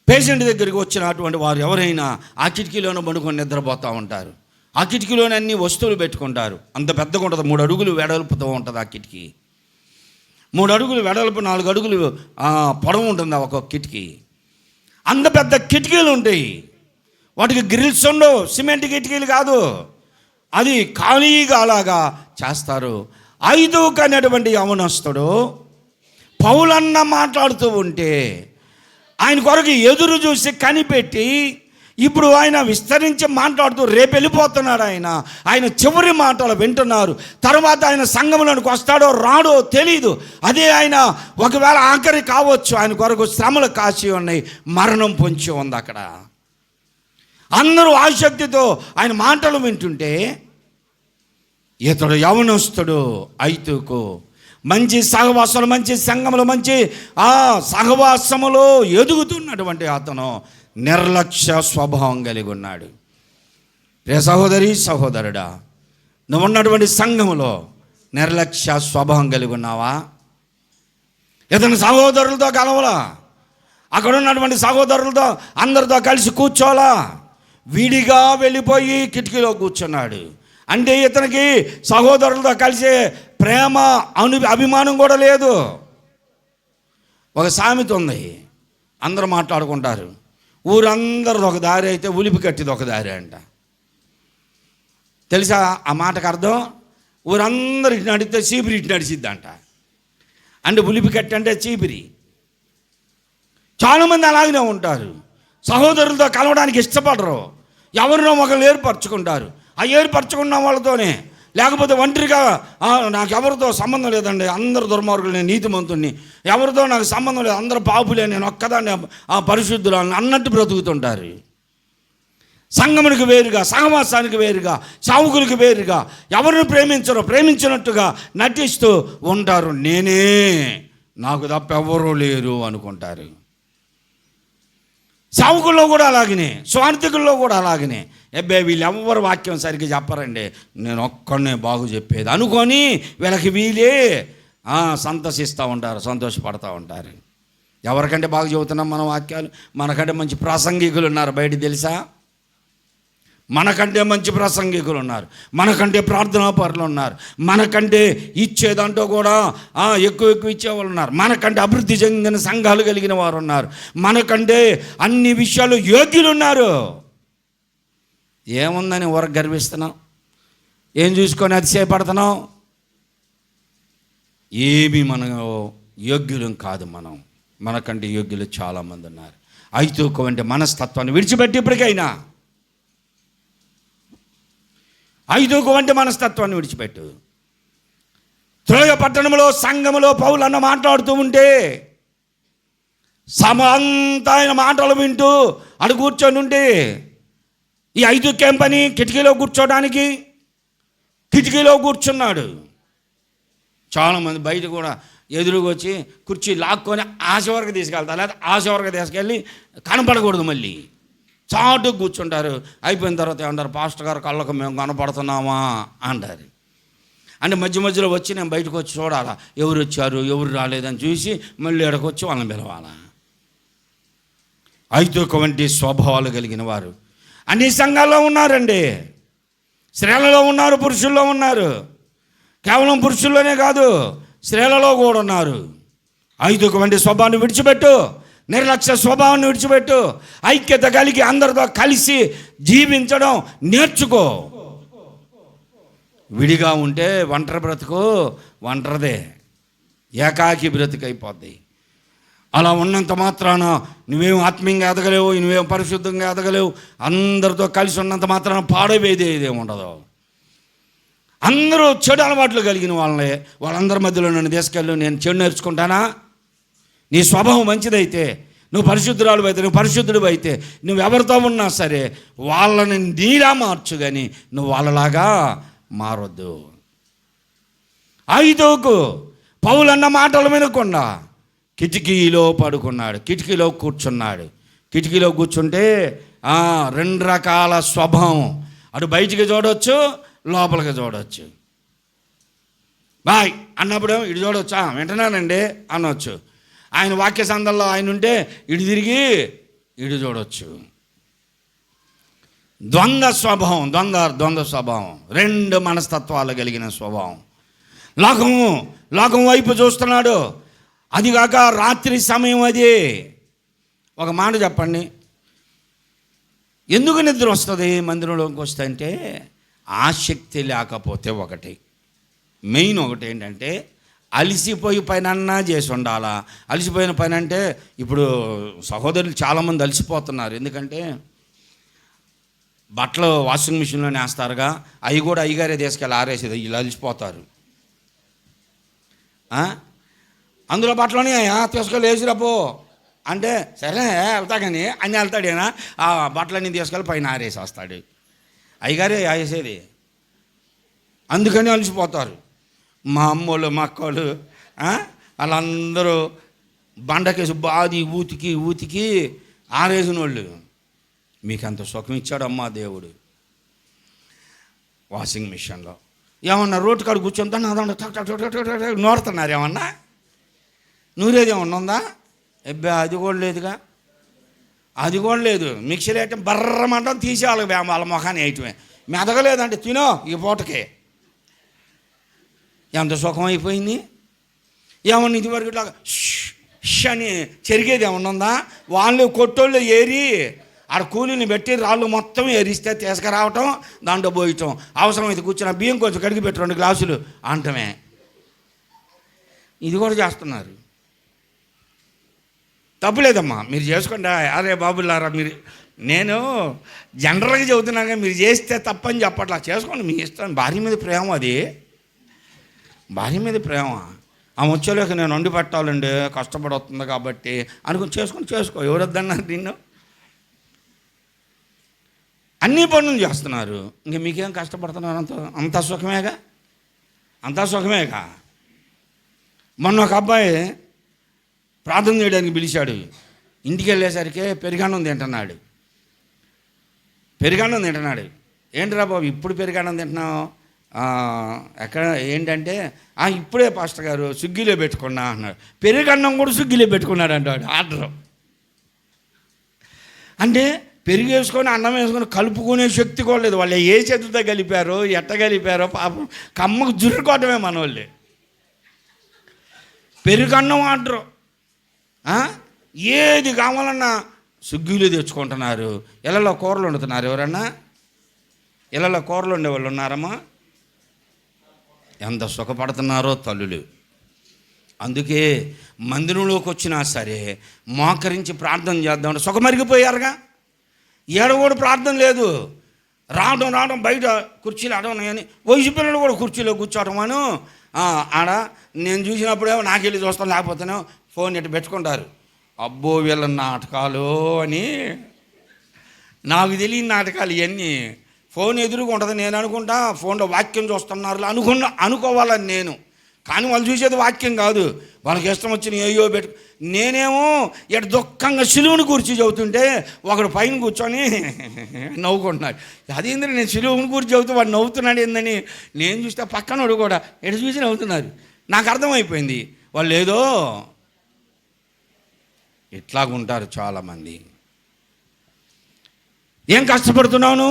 పేషెంట్ దగ్గరికి వచ్చినటువంటి వారు ఎవరైనా ఆ కిటికీలోనే పడుకొని నిద్రపోతూ ఉంటారు. ఆ కిటికీలోనే అన్ని వస్తువులు పెట్టుకుంటారు. అంత పెద్దగా ఉంటుంది, 3 అడుగులు వెడల్పుతో ఉంటుంది ఆ కిటికీ. 3 అడుగులు వెడల్పు, 4 అడుగులు పొడవు ఉంటుంది ఒక్కొక్క కిటికీ. అంత పెద్ద కిటికీలు ఉంటాయి. వాటికి గ్రిల్స్ ఉండవు, సిమెంట్ కిటికీలు కాదు, అది ఖాళీగా అలాగా చేస్తారు. ఐదోకు అనేటువంటి యవనస్తుడు పౌలన్న మాట్లాడుతూ ఉంటే ఆయన కొరకు ఎదురు చూసి కనిపెట్టి ఇప్పుడు ఆయన విస్తరించి మాట్లాడుతూ రేపు వెళ్ళిపోతున్నాడు. ఆయన చివరి మాటలు వింటున్నారు. తర్వాత ఆయన సంఘంలోనికి వస్తాడో రాడో తెలీదు. అదే ఆయన ఒకవేళ ఆఖరి కావచ్చు. ఆయన కొరకు శ్రమలు కాచి ఉన్నాయి, మరణం పొంచి ఉంది అక్కడ. అందరూ ఆసక్తితో ఆయన మాటలు వింటుంటే ఇతడు యవనస్తుడు ఐతుకు మంచి సహవాసములు, మంచి సంఘములు, మంచి సహవాసములో ఎదుగుతున్నటువంటి అతను నిర్లక్ష్య స్వభావం కలిగి ఉన్నాడు. ప్రియ సహోదరి సహోదరుడా, నువ్వు ఉన్నటువంటి సంఘములో నిర్లక్ష్య స్వభావం కలిగి ఉన్నావా? ఇతను సహోదరులతో కలవలా, అక్కడ ఉన్నటువంటి సహోదరులతో అందరితో కలిసి కూర్చోలా, విడిగా వెళ్ళిపోయి కిటికీలో కూర్చున్నాడు. అంటే ఇతనికి సహోదరులతో కలిసే ప్రేమ అభిమానం కూడా లేదు. ఒక సామెత ఉంది, అందరూ మాట్లాడుకుంటారు, ఊరందరిది ఒక దారి అయితే ఉలిపి కట్టిది ఒక దారి అంట. తెలుసా ఆ మాటకు అర్థం? ఊరందరూ ఇటు నడితే చీపిరి ఇటు నడిచిద్దంట. అంటే ఉలిపి కట్టి అంటే చీపిరి. చాలామంది అలాగనే ఉంటారు, సహోదరులతో కలవడానికి ఇష్టపడరు, ఎవరినో ఒకరు ఏర్పరచుకుంటారు. ఆ ఏర్పరచుకున్న వాళ్ళతోనే, లేకపోతే ఒంటరిగా నాకు ఎవరితో సంబంధం లేదండి, అందరు దుర్మార్గులు, నేను నీతిమంతుణ్ణి, ఎవరితో నాకు సంబంధం లేదు, అందరూ పాపులే, నేను ఒక్కదాన్ని పరిశుద్ధులని అన్నట్టు బ్రతుకుతుంటారు. సంఘమునికి వేరుగా, సహవాసానికి వేరుగా, సావుకులకు వేరుగా, ఎవరిని ప్రేమించినట్టుగా నటిస్తూ ఉంటారు. నేనే, నాకు తప్ప ఎవరూ లేరు అనుకుంటారు. సావుకుల్లో కూడా అలాగనే, స్వార్థికుల్లో కూడా అలాగనే. వీళ్ళు ఎవరు వాక్యం సరిగ్గా చెప్పరండి, నేను ఒక్కడనే బాగు చెప్పేది అనుకొని వీళ్ళకి వీళ్ళే సంతోషిస్తూ ఉంటారు, సంతోషపడుతూ ఉంటారు. ఎవరికంటే బాగా చెబుతున్నాం మనం వాక్యాలు? మనకంటే మంచి ప్రాసంగికులు ఉన్నారు బయట, తెలుసా? మనకంటే మంచి ప్రసంగికులు ఉన్నారు, మనకంటే ప్రార్థనాపరులు ఉన్నారు, మనకంటే ఇచ్చేదంటూ కూడా ఎక్కువ ఇచ్చేవాళ్ళు ఉన్నారు, మనకంటే అభివృద్ధి చెందిన సంఘాలు కలిగిన వారు ఉన్నారు, మనకంటే అన్ని విషయాలు యోగ్యులు ఉన్నారు. ఏముందని ఊరకు గర్విస్తున్నాం? ఏం చూసుకొని అతిశయపడుతున్నాం? ఏమి మన యోగ్యులం కాదు. మనకంటే యోగ్యులు చాలామంది ఉన్నారు. ఐతుకు వంటి మనస్తత్వాన్ని విడిచిపెట్టి ఇప్పటికైనా ఐదుకు వంటి మనస్తత్వాన్ని విడిచిపెట్టు. త్రోయ పట్టణంలో సంఘములో పౌలు అన్న మాట్లాడుతూ ఉంటే అంతా ఆయన మాటలు వింటూ అడు కూర్చొని ఉంటే, ఈ ఐదుకేం పని? కిటికీలో కూర్చున్నాడు. చాలామంది బయట కూడా ఎదురుగా వచ్చి కుర్చీ లాక్కొని ఆశ వరకు తీసుకెళ్తారు, లేదా ఆశ వరకు తీసుకెళ్ళి కనపడకూడదు, మళ్ళీ చాటుకు కూర్చుంటారు. అయిపోయిన తర్వాత ఏమంటారు, పాస్టర్ గారు కళ్ళకు మేము కనపడుతున్నామా అంటారు. అంటే మధ్యలో వచ్చి నేను బయటకు వచ్చి చూడాలా, ఎవరు వచ్చారు ఎవరు రాలేదని చూసి మళ్ళీ ఎక్కడికి వచ్చి వాళ్ళని పిలవాలా. ఐదుకు వంటి స్వభావాలు కలిగిన వారు అన్ని సంఘాల్లో ఉన్నారండి. స్త్రీలలో ఉన్నారు, పురుషుల్లో ఉన్నారు. కేవలం పురుషుల్లోనే కాదు, స్త్రీలలో కూడా ఉన్నారు. ఐదుకు వంటి స్వభావాన్ని విడిచిపెట్టు, నిర్లక్ష్య స్వభావాన్ని విడిచిపెట్టు, ఐక్యత కలిగి అందరితో కలిసి జీవించడం నేర్చుకో. విడిగా ఉంటే ఒంటరి బ్రతుకు ఒంటరిదే, ఏకాకి బ్రతుకు అయిపోద్ది. అలా ఉన్నంత మాత్రాన నువ్వేం ఆత్మీయంగా ఎదగలేవు, నువ్వేం పరిశుద్ధంగా ఎదగలేవు. అందరితో కలిసి ఉన్నంత మాత్రాన పాడవేది ఏదేమి ఉండదు. అందరూ చెడు అలవాట్లు కలిగిన వాళ్ళందరి మధ్యలో నన్ను తీసుకెళ్ళు, నేను చెడు నేర్చుకుంటానా? నీ స్వభావం మంచిదైతే, నువ్వు పరిశుద్ధురాలు అయితే, నువ్వు పరిశుద్ధుడు అయితే, నువ్వు ఎవరితో ఉన్నా సరే వాళ్ళని నీలా మార్చు, కానీ నువ్వు వాళ్ళలాగా మారొద్దు. ఐదుకు పౌలన్న మాటలు వినకుండా కిటికీలో పడుకున్నాడు, కిటికీలో కూర్చుంటే రెండు రకాల స్వభావం, అటు బయటికి చూడవచ్చు, లోపలికి చూడవచ్చు. బాయ్ అన్నప్పుడు ఇటు చూడవచ్చా, వింటున్నానండి అనవచ్చు. ఆయన వాక్య సందల్లో ఆయన ఉంటే ఇటు తిరిగి ఇటు చూడవచ్చు. ద్వంద్వ స్వభావం, రెండు మనస్తత్వాలు కలిగిన స్వభావం. లోకం వైపు చూస్తున్నాడు. అదిగాక రాత్రి సమయం అది. ఒక మాట చెప్పండి, ఎందుకు నిద్ర వస్తుంది మందిరంలోకి వస్తే అంటే? ఆసక్తి లేకపోతే ఒకటి, మెయిన్ ఒకటి ఏంటంటే అలసిపోయి పైన చేసి ఉండాలా. అలసిపోయిన పైన అంటే ఇప్పుడు సహోదరులు చాలామంది అలసిపోతున్నారు. ఎందుకంటే బట్టలు వాషింగ్ మిషన్లోనే వేస్తారుగా, అవి కూడా అయ్యగారే తీసుకెళ్ళి ఆరేసేది, ఇలా అలిసిపోతారు. అందులో బట్టలోనే తీసుకెళ్ళి వేసిరాపో అంటే సరే వెళ్తా కానీ అన్నీ వెళ్తాడేనా, ఆ బట్టలన్నీ తీసుకెళ్ళి పైన ఆరేసి వస్తాడు. అయ్యగారే వేసేది, అందుకని అలిసిపోతారు. మా అమ్మోళ్ళు మా అక్కోళ్ళు వాళ్ళందరూ బండకేసి బాది ఊతికి ఆరేసిన వాళ్ళు. మీకు అంత సుఖం ఇచ్చాడమ్మా దేవుడు. వాషింగ్ మిషన్లో ఏమన్నా రోడ్డు కాడ కూర్చొని నోరుతున్నారు, ఏమన్నా నూరేది ఏమన్నా ఉందా? అబ్బా అది కూడా లేదుగా, అది కూడా లేదు. మిక్సీలో వేయటం బర్రమంటాం, తీసి వాళ్ళ మొఖాన్ని వేయటమే. మెదగలేదంటే తినో ఈ పూటకి. ఎంత సుఖం అయిపోయింది. ఏమన్నా ఇదివరకు ఇట్లా అని చెరిగేది ఏమన్నా ఉందా? వాళ్ళు కొట్టోళ్ళు ఏరి ఆడ కూలీని పెట్టి రాళ్ళు మొత్తం ఏరిస్తే తీసుకురావటం, దాంట్లో పోయటం, అవసరమైతే కూర్చున్న బియ్యం కొంచెం కడిగి పెట్టి 2 గ్లాసులు అంటమే. ఇది కూడా చేస్తున్నారు. తప్పులేదమ్మా, మీరు చేసుకోండి. అరే బాబులారా, మీరు నేను జనరల్గా చెబుతున్నాగా, మీరు చేస్తే తప్పని చెప్పట్లా. చేసుకోండి, మీ ఇష్టం. భార్య మీద ప్రేమ, అది భార్య మీద ప్రేమ. ఆమె వచ్చేలోకి నేను వండి పెట్టాలండి, కష్టపడి వస్తుంది కాబట్టి అనుకుని చేసుకో. ఎవరొద్దన్నారు నిన్ను? అన్ని పనులు చేస్తున్నారు. ఇంక మీకేం కష్టపడుతున్నారు? అంతా సుఖమేగా. మొన్న ఒక అబ్బాయి ప్రార్థన చేయడానికి పిలిచాడు. ఇంటికి వెళ్ళేసరికి పెరుగన్నం తింటున్నాడు. ఏంట్రా బాబు ఇప్పుడు పెరుగన్నం తింటున్నావు? ఎక్కడ ఏంటంటే ఇప్పుడే పాస్టర్ గారు స్విగ్గీలో పెట్టుకున్నా అన్నాడు. పెరుగన్నం కూడా స్విగ్గీలో పెట్టుకున్నాడు అంటాడు ఆర్డర్. అంటే పెరుగు వేసుకొని అన్నం వేసుకొని కలుపుకునే శక్తి కూడా లేదు. వాళ్ళు ఏ చేతులతో కలిపారో ఎట్ట కలిపారో పాపం, కమ్మకు జుర్రుకోవటమే మన వాళ్ళే. పెరుగన్నం ఆర్డరు. ఏది కావాలన్నా స్విగ్గీలో తెచ్చుకుంటున్నారు. ఇళ్ళలో కూరలు వండుతున్నారు. ఎవరన్నా ఇళ్ళలో కూరలు వండేవాళ్ళు ఉన్నారమ్మా? ఎంత సుఖపడుతున్నారో తల్లులు. అందుకే మందిరంలోకి వచ్చినా సరే మోకరించి ప్రార్థన చేద్దామంటే సుఖమరిగిపోయారుగా. ఏడవోడు ప్రార్థన లేదు. రావడం బయట కుర్చీలు ఆడవన్నాయని వయసు పిల్లలు కూడా కుర్చీలో కూర్చోవటం అను. ఆడ నేను చూసినప్పుడేమో నాకెళ్ళి చూస్తాను, లేకపోతేనే ఫోన్ ఇటు పెట్టుకుంటారు. అబ్బో వీళ్ళ నాటకాలు అని. నాకు తెలియని నాటకాలు ఇవన్నీ. ఫోన్ ఎదురుగా ఉంటుంది, నేను అనుకుంటా ఫోన్లో వాక్యం చూస్తున్నారు అనుకోవాలని నేను. కానీ వాళ్ళు చూసేది వాక్యం కాదు, వాళ్ళకి ఇష్టం వచ్చిన ఏయో పెట్టు. నేనేమో ఇటు దుఃఖంగా సిలువుని కూర్చి చదువుతుంటే ఒకడు పైన కూర్చొని నవ్వుకుంటున్నాడు. అదేంద్ర నేను సిలువుని కూర్చి చదువుతూ వాడు నవ్వుతున్నాడు ఏందని నేను చూస్తే పక్కనోడు కూడా ఎటు చూసి నవ్వుతున్నారు. నాకు అర్థమైపోయింది వాళ్ళు ఏదో ఇట్లాగుంటారు చాలామంది. ఏం కష్టపడుతున్నావు?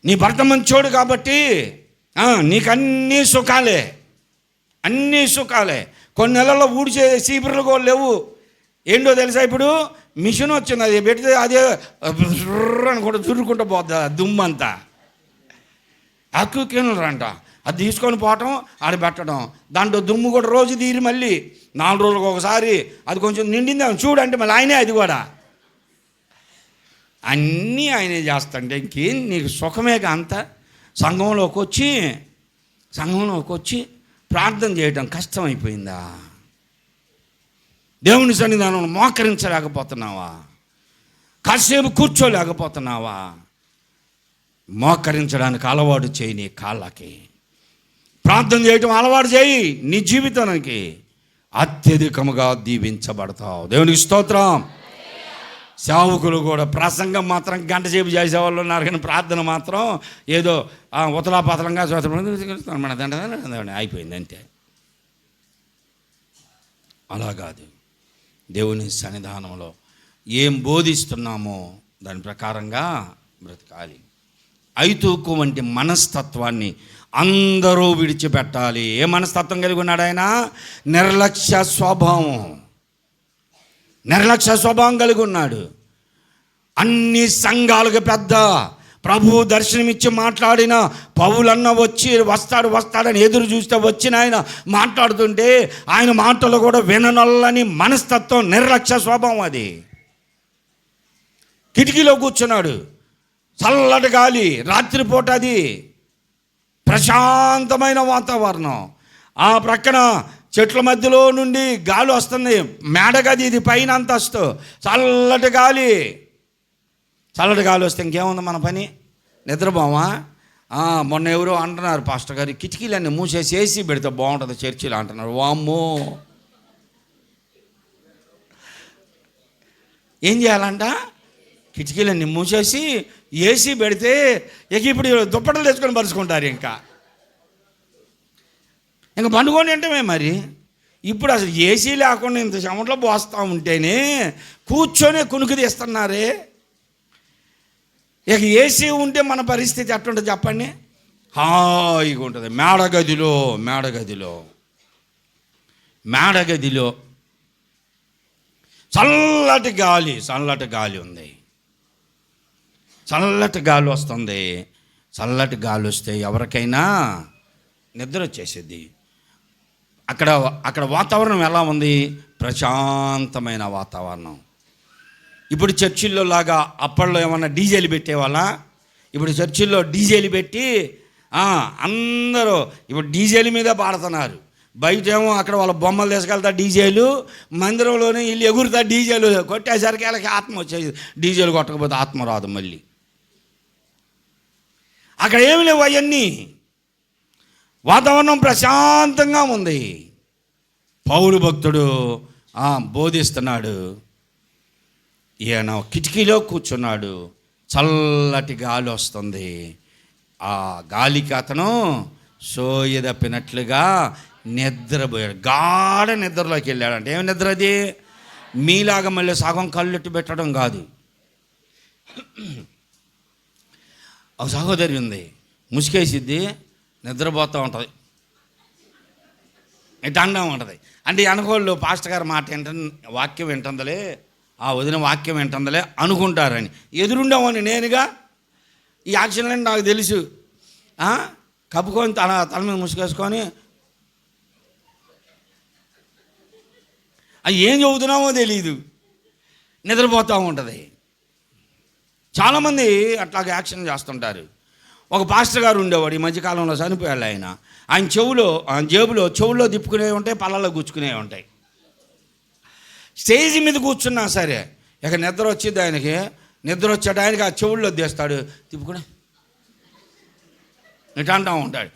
నీ భర్త మంచోడు కాబట్టి నీకు అన్నీ సుఖాలే. కొన్ని నెలల్లో ఊడిచే సీపుర్లు కూడా లేవు. ఏంటో తెలుసా, ఇప్పుడు మిషన్ వచ్చింది, అది పెడితే అదే అని కూడా చురుకుంటూ పోద్ది దుమ్మంతా. అక్కుకినరు అంట, అది తీసుకొని పోవటం, ఆడ పెట్టడం. దాంట్లో దుమ్ము కూడా రోజు తీరి మళ్ళీ 4 రోజులకు ఒకసారి అది కొంచెం నిండింది చూడంటే మళ్ళీ ఆయనే అది కూడా అన్నీ ఆయనే చేస్తాంటే ఇంకేం నీకు సుఖమేగా అంత. సంఘంలోకి వచ్చి ప్రార్థన చేయడం కష్టమైపోయిందా? దేవుని సన్నిధానంలో మోకరించలేకపోతున్నావా? కాసేపు కూర్చోలేకపోతున్నావా? మోకరించడానికి అలవాటు చేయి. నీ కాళ్ళకి ప్రార్థన చేయటం అలవాటు చేయి. నీ జీవితానికి అత్యధికముగా దీవించబడతావు. దేవునికి స్తోత్రం. సేవకులు కూడా ప్రసంగం మాత్రం గంట సేపు చేసేవాళ్ళు ఉన్నారు, కానీ ప్రార్థన మాత్రం ఏదో ఉతలాపాతలంగా మన దండ అయిపోయింది అంతే. అలా కాదు. దేవుని సన్నిధానంలో ఏం బోధిస్తున్నామో దాని ప్రకారంగా బ్రతకాలి. ఐతూకు వంటి మనస్తత్వాన్ని అందరూ విడిచిపెట్టాలి. ఏ మనస్తత్వం కలిగి ఉన్నాడు ఆయన? నిర్లక్ష్య స్వభావం కలిగి ఉన్నాడు. అన్ని సంఘాలకు పెద్ద ప్రభువు దర్శనమిచ్చి మాట్లాడిన పౌలన్న వస్తాడని ఎదురు చూస్తే వచ్చిన ఆయన మాట్లాడుతుంటే ఆయన మాటలు కూడా విననొల్లని మనస్తత్వం, నిర్లక్ష్య స్వభావం. అది కిటికీలో కూర్చున్నాడు. చల్లటి గాలి, రాత్రిపూట అది ప్రశాంతమైన వాతావరణం. ఆ ప్రక్కన చెట్ల మధ్యలో నుండి గాలి వస్తుంది, మేడగది ఇది, పైన అంతస్తు, చల్లటి గాలి. చల్లటి గాలి వస్తే ఇంకేముంది మన పని? నిద్రపోమా? మొన్న ఎవరో అంటున్నారు, పాస్టర్ గారు కిటికీలన్నీ మూసేసి ఏసీ పెడితే బాగుంటుంది చర్చిలో అంటున్నారు. వామ్మో, ఏం చేయాలంట? కిటికీలన్నీ మూసేసి ఏసీ పెడితే ఇప్పుడు దుప్పటలు తెచ్చుకొని పరుచుకుంటారు. ఇంకా పండుకొని అంటే మరి ఇప్పుడు అసలు ఏసీ లేకుండా ఇంత చెమటలో పోస్తూ ఉంటేనే కూర్చొని కునుకు తీస్తున్నారే. ఏసీ ఉంటే మన పరిస్థితి ఎట్లుంటుంది చెప్పండి? హాయిగా ఉంటుంది. మేడగదిలో చల్లటి గాలి ఉంది. చల్లటి గాలి వస్తుంది. చల్లటి గాలి వస్తే ఎవరికైనా నిద్ర వచ్చేసేది. అక్కడ వాతావరణం ఎలా ఉంది? ప్రశాంతమైన వాతావరణం. ఇప్పుడు చర్చిల్లో లాగా అప్పట్లో ఏమన్నా డీజేలు పెట్టేవాళ్ళ? ఇప్పుడు చర్చిల్లో డీజేలు పెట్టి అందరూ ఇప్పుడు డీజేల మీద పాడుతున్నారు. బయట ఏమో అక్కడ వాళ్ళ బొమ్మలు తీసుకెళ్తా డీజేలు, మందిరంలోనే వీళ్ళు ఎగురుతా డీజేలు. కొట్టేసరికి వాళ్ళకి ఆత్మ వచ్చేది. డీజేలు కొట్టకపోతే ఆత్మ రాదు మళ్ళీ. అక్కడ ఏమి లేవు అవన్నీ. వాతావరణం ప్రశాంతంగా ఉంది. పౌలు భక్తుడు బోధిస్తున్నాడు. ఈయన కిటికీలో కూర్చున్నాడు. చల్లటి గాలి వస్తుంది. ఆ గాలికి అతను సోయదప్పినట్లుగా నిద్రపోయాడు. గాఢ నిద్రలోకి వెళ్ళాడంటే ఏమి నిద్ర అది? మీలాగా మళ్ళీ సగం కళ్ళెట్టు పెట్టడం కాదు. ఒక సహోదరి ఉంది, ముసుకేసిద్ది, నిద్రపోతూ ఉంటుంది, ఇట్లా అండం ఉంటుంది. అంటే అనుకోళ్ళు పాస్టర్ గారు మాట వాక్యం వింటుందలే, వదిన వాక్యం వింటుందలే అనుకుంటారని. ఎదురుండేవాడిని నేనుగా. ఈ యాక్షన్లని నాకు తెలుసు. కప్పుకొని తల మీద ముసుకేసుకొని ఏం చదువుతున్నామో తెలీదు, నిద్రపోతూ ఉంటుంది. చాలామంది అట్లాగే యాక్షన్ చేస్తుంటారు. ఒక పాస్టర్ గారు ఉండేవాడు, ఈ మధ్యకాలంలో చనిపోయాడు ఆయన. ఆయన చెవుల్లో తిప్పుకునేవి ఉంటాయి, పళ్ళల్లో గుచ్చుకునేవి ఉంటాయి. స్టేజ్ మీద కూర్చున్నా సరే ఇక నిద్ర వచ్చింది ఆయనకి. నిద్ర వచ్చాడు ఆయనకి, ఆ చెవుల్లో తీస్తాడు, తిప్పుకునే ఇట్లా అంటూ ఉంటాడు.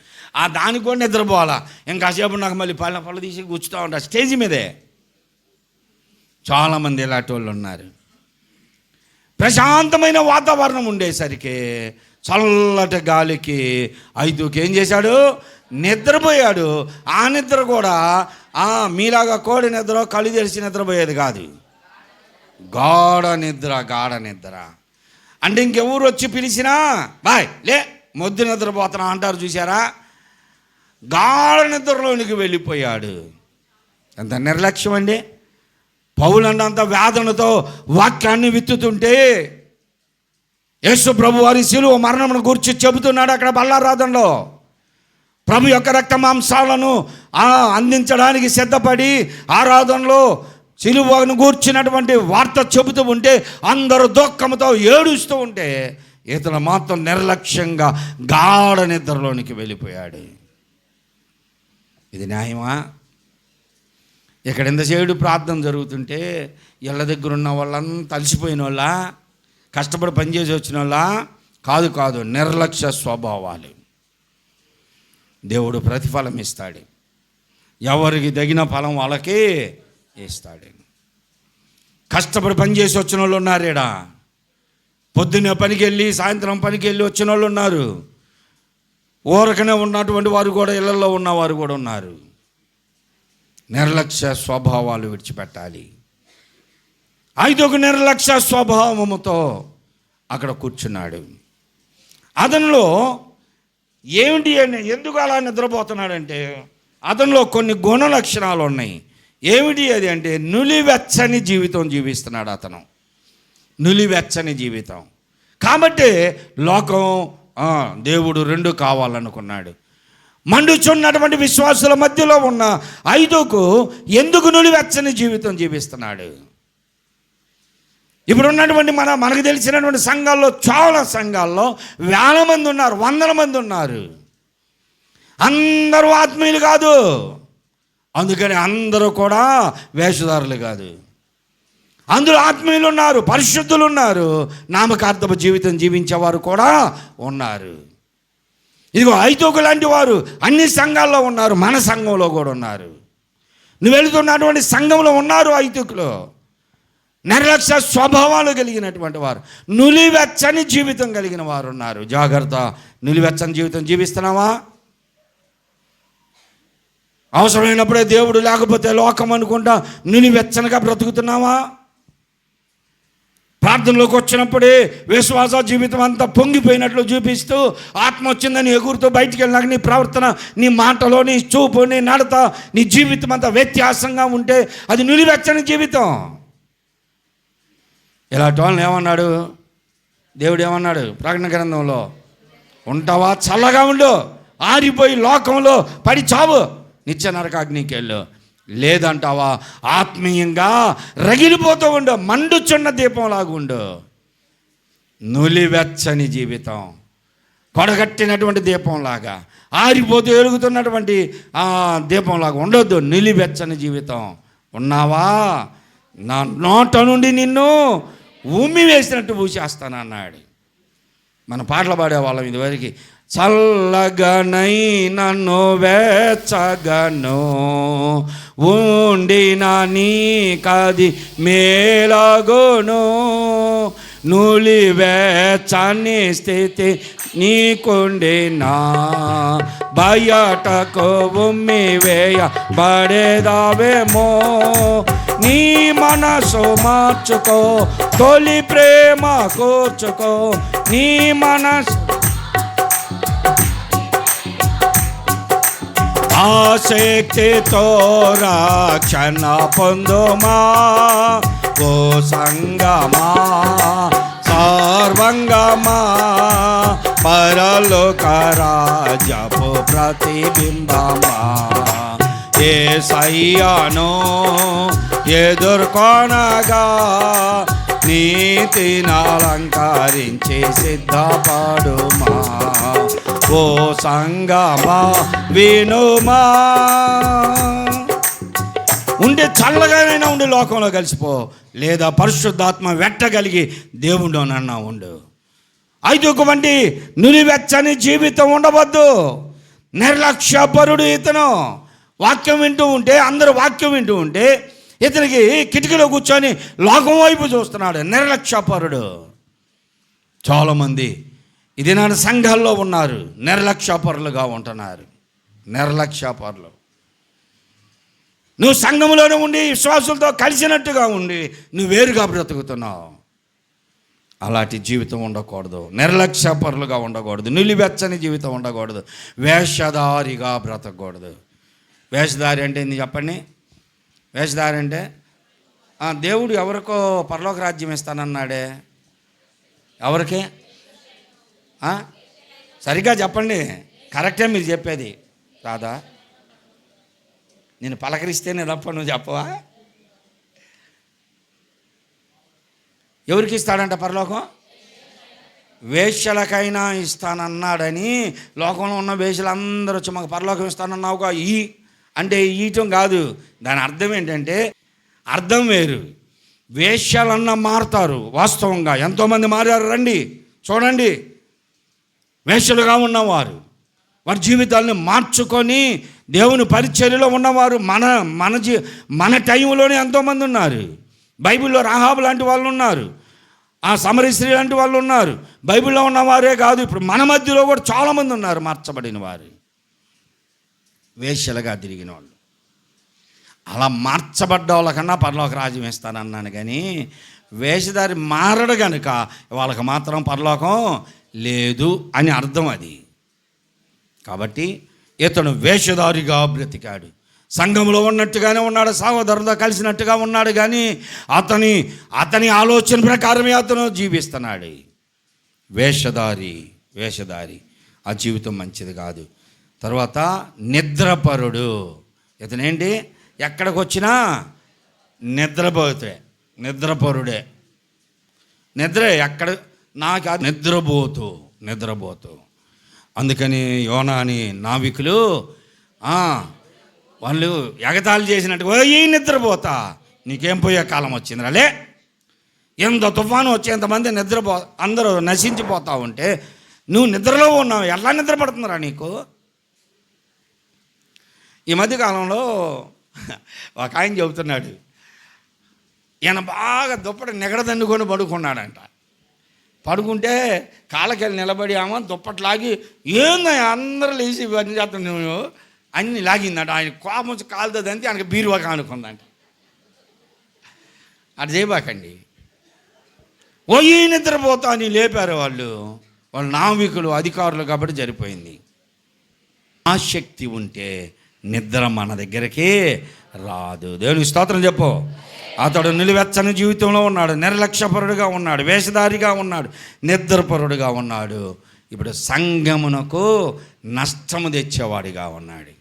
దానికి కూడా నిద్రపోవాలా. ఇంకాసేపు నాకు మళ్ళీ పళ్ళు తీసి కూర్చుతూ ఉంటాడు స్టేజ్ మీదే. చాలామంది ఇలాంటి వాళ్ళు ఉన్నారు. ప్రశాంతమైన వాతావరణం ఉండేసరికి చల్లటి గాలికి ఐదుకి ఏం చేశాడు? నిద్రపోయాడు. ఆ నిద్ర కూడా మీలాగా కోడి నిద్ర, కళ్ళు తెరిచి నిద్రపోయేది కాదు. గాఢ నిద్ర. అంటే ఇంకెవరు వచ్చి పిలిచినా బాయ్ లే మొద్దు నిద్రపోతున్నా అంటారు చూసారా? గాఢ నిద్రలోనికి వెళ్ళిపోయాడు. ఎంత నిర్లక్ష్యం అండి! పౌలు అంత వేదనతో వాక్యాన్ని విత్తుతుంటే యేసు ప్రభు వారి శిలువ మరణమును గురించి చెబుతున్నాడు. అక్కడ బల్లారాధనలో ప్రభు యొక్క రక్త మాంసాలను అందించడానికి సిద్ధపడి ఆరాధనలో శిలువను గూర్చినటువంటి వార్త చెబుతూ ఉంటే అందరూ దుఃఖంతో ఏడుస్తూ ఉంటే ఇతను మాత్రం నిర్లక్ష్యంగా గాఢ నిద్రలోనికి వెళ్ళిపోయాడు. ఇది న్యాయమా? ఇక్కడ ఎంతసేపు ప్రార్థన జరుగుతుంటే ఇళ్ళ దగ్గర ఉన్న వాళ్ళంతా అలసిపోయిన వాళ్ళ, కష్టపడి పనిచేసి వచ్చిన వాళ్ళ కాదు, నిర్లక్ష్య స్వభావాలు. దేవుడు ప్రతిఫలం ఇస్తాడు. ఎవరికి తగిన ఫలం వాళ్ళకి ఇస్తాడు. కష్టపడి పనిచేసి వచ్చిన వాళ్ళు ఉన్నారు. ఈడ పొద్దున్నే పనికి వెళ్ళి సాయంత్రం పనికి వెళ్ళి వచ్చిన వాళ్ళు ఉన్నారు. ఊరకనే ఉన్నటువంటి వారు కూడా, ఇళ్లలో ఉన్నవారు కూడా ఉన్నారు. నిర్లక్ష్య స్వభావాలు విడిచిపెట్టాలి. ఐదొక నిర్లక్ష్య స్వభావముతో అక్కడ కూర్చున్నాడు. అతనిలో ఏమిటి ఎందుకు అలా నిద్రపోతున్నాడంటే అతనిలో కొన్ని గుణ లక్షణాలు ఉన్నాయి. ఏమిటి అది అంటే నులివెచ్చని జీవితం జీవిస్తున్నాడు అతను. నులివెచ్చని జీవితం కాబట్టి లోకం దేవుడు రెండు కావాలనుకున్నాడు. మండుచున్నటువంటి విశ్వాసుల మధ్యలో ఉన్న ఐదుకు ఎందుకు నులివెచ్చని జీవితం జీవిస్తున్నాడు? ఇప్పుడు ఉన్నటువంటి మనకు తెలిసినటువంటి సంఘాల్లో, చాలా సంఘాల్లో వేల మంది ఉన్నారు, వందల మంది ఉన్నారు. అందరూ ఆత్మీయులు కాదు, అందుకని అందరూ కూడా వేషధారులు కాదు. అందులో ఆత్మీయులు ఉన్నారు, పరిశుద్ధులు ఉన్నారు, నామకార్థపు జీవితం జీవించేవారు కూడా ఉన్నారు. ఇదిగో ఐతోకు లాంటి వారు అన్ని సంఘాల్లో ఉన్నారు, మన సంఘంలో కూడా ఉన్నారు. నువ్వు వెళుతున్నటువంటి సంఘంలో ఉన్నారు ఐతోకులో. నిర్లక్ష్య స్వభావాలు కలిగినటువంటి వారు, నులివెచ్చని జీవితం కలిగిన వారు ఉన్నారు. జాగ్రత్త, నులివెచ్చని జీవితం జీవిస్తున్నావా? అవసరమైనప్పుడే దేవుడు, లేకపోతే లోకం అనుకుంటా నులివెచ్చనగా బ్రతుకుతున్నావా? ప్రార్థనలోకి వచ్చినప్పుడే విశ్వాస జీవితం అంతా పొంగిపోయినట్లు చూపిస్తూ, ఆత్మ వచ్చిందని ఎగురుతూ బయటికి వెళ్ళినాక నీ ప్రవర్తన, నీ మాటలో, నీ చూపు, నీ నడత, నీ జీవితం అంతా వ్యత్యాసంగా ఉంటే అది నులివెచ్చని జీవితం. ఇలాంటి వాళ్ళని ఏమన్నాడు దేవుడు? ఏమన్నాడు ప్రకటన గ్రంథంలో? ఉంటావా? చల్లగా ఉండు, ఆరిపోయి లోకంలో పడి చావు, నిత్య నరకాగ్నికి వెళ్ళు. లేదంటావా? ఆత్మీయంగా రగిలిపోతూ ఉండు, మండుచున్న దీపంలాగా ఉండు. నులివెచ్చని జీవితం, కొడగట్టినటువంటి దీపంలాగా, ఆరిపోతూ ఎలుగుతున్నటువంటి దీపంలాగా ఉండొద్దు. నిలివెచ్చని జీవితం ఉన్నావా? నా నోట నుండి నిన్ను ఉమ్మి వేసినట్టు ఊసేస్తాను అన్నాడు. మన పాటలు పాడేవాళ్ళం ఇదివరకు. చల్లగనై నన్ను వెచ్చగను ఉండిన నీకది మేలగును, నులివెచ్చని స్థితి నీకుండినా బయటకు ఉమ్మి వేయబడేదావేమో. నీ మనసు మార్చుకో, తొలి ప్రేమ కూర్చుకో. నీ మనసు ఆసక్తితో రక్షణ పొందుమా ఓ సంగమా, సర్వంగమా, పరలోక రాజ్యపు ప్రతిబింబమా. యేసయ్యను ఎదుర్కొనగా నీతిని అలంకరించి సిద్ధపడుమా. ఓ సంగమా వినుమా. ఉండే చల్లగానైనా ఉండి లోకంలో కలిసిపో, లేదా పరిశుద్ధాత్మ వెట్టగలిగి దేవుడోనన్నా ఉండు. ఐదుకు వంటి నులివెచ్చని జీవితం ఉండవద్దు. నిర్లక్ష్యపరుడు ఇతను. వాక్యం వింటూ ఉంటే, అందరూ వాక్యం వింటూ ఉంటే, ఇతనికి కిటికీలో కూర్చొని లోకం వైపు చూస్తున్నాడు. నిర్లక్ష్యపరుడు. చాలామంది ఇది నా సంఘాల్లో ఉన్నారు, నిర్లక్ష్యపరులుగా ఉంటున్నారు. నిర్లక్ష్యపరులు. నువ్వు సంఘంలోనే ఉండి విశ్వాసులతో కలిసినట్టుగా ఉండి నువ్వు వేరుగా బ్రతుకుతున్నావు. అలాంటి జీవితం ఉండకూడదు. నిర్లక్ష్యపరులుగా ఉండకూడదు. నిలువెచ్చని జీవితం ఉండకూడదు. వేషధారిగా బ్రతకూడదు. వేషధారి అంటే ఏంది చెప్పండి? వేషధారి అంటే దేవుడు ఎవరికో పరలోక రాజ్యం ఇస్తానన్నాడే. ఎవరికి? సరిగ్గా చెప్పండి. కరెక్టే మీరు చెప్పేది. రాదా? నేను పలకరిస్తేనే తప్ప నువ్వు చెప్పవా? ఎవరికి ఇస్తాడంట పరలోకం? వేశ్యలకైనా ఇస్తానన్నాడని లోకంలో ఉన్న వేశ్యలందరూ వచ్చి మాకు పరలోకం ఇస్తానన్నావుగా ఈ అంటే ఈయటం కాదు. దాని అర్థం ఏంటంటే, అర్థం వేరు. వేశ్యలన్నా మారుతారు. వాస్తవంగా ఎంతోమంది మారారు. రండి చూడండి. వేశ్యలుగా ఉన్నవారు వారి జీవితాలను మార్చుకొని దేవుని పరిచర్యలో ఉన్నవారు మన టైంలోనే ఎంతోమంది ఉన్నారు. బైబిల్లో రాహాబు లాంటి వాళ్ళు ఉన్నారు, ఆ సమరీ స్త్రీ లాంటి వాళ్ళు ఉన్నారు. బైబిల్లో ఉన్నవారే కాదు, ఇప్పుడు మన మధ్యలో కూడా చాలామంది ఉన్నారు మార్చబడిన వారు, వేశ్యలుగా తిరిగిన వాళ్ళు. అలా మార్చబడ్డ వాళ్ళకన్నా పరలోక రాజ్యం ఇస్తానన్నాను కానీ, వేషధారి మారడు కనుక వాళ్ళకి మాత్రం పరలోకం లేదు అని అర్థం అది. కాబట్టి ఇతను వేషధారిగా బ్రతికాడు. సంఘంలో ఉన్నట్టుగానే ఉన్నాడు, సహోదరులతో కలిసినట్టుగా ఉన్నాడు, కానీ అతని ఆలోచన ప్రకారమే అతను జీవిస్తున్నాడు. వేషధారి ఆ జీవితం మంచిది కాదు. తర్వాత నిద్రపరుడు. ఇతనేంటి? ఎక్కడికి వచ్చినా నిద్రపరుడే. నిద్ర ఎక్కడ నాకు అది నిద్రపోతూ అందుకని యోనా అని నావికులు వాళ్ళు ఎగతాళి చేసినట్టు ఈ నిద్రపోతా, నీకేం పోయే కాలం వచ్చింది రాలే, ఎంత తుఫాను వచ్చేంతమంది అందరూ నశించిపోతా ఉంటే నువ్వు నిద్రలో ఉన్నావు, ఎలా నిద్ర పడుతుందిరా నీకు? ఈ మధ్యకాలంలో ఒక ఆయన చెబుతున్నాడు, ఈయన బాగా దుప్పటి నెగడదండుకొని పడుకున్నాడంట. పడుకుంటే కాళ్ళకెళ్ళి నిలబడి దుప్పట్లాగి ఏందా అందరూ లేచి ఇవన్నీ చేస్తున్నావు అన్నీ లాగిందంట. ఆయన కోపం వచ్చి కాలుతుందంటే ఆయనకి బీరువా కానుకుందంట. అది చేయబాకండి. ఈ నిద్రపోతా అని లేపారు వాళ్ళు నావికులు, అధికారులు కాబట్టి జరిపోయింది. ఆ శక్తి ఉంటే నిద్ర మన దగ్గరికి రాదు. దేవునికి స్తోత్రం చెప్పు. అతడు నిలువెచ్చని జీవితంలో ఉన్నాడు, నిర్లక్ష్యపరుడుగా ఉన్నాడు, వేషధారిగా ఉన్నాడు, నిద్రపరుడుగా ఉన్నాడు. ఇప్పుడు సంఘమునకు నష్టము తెచ్చేవాడిగా ఉన్నాడు.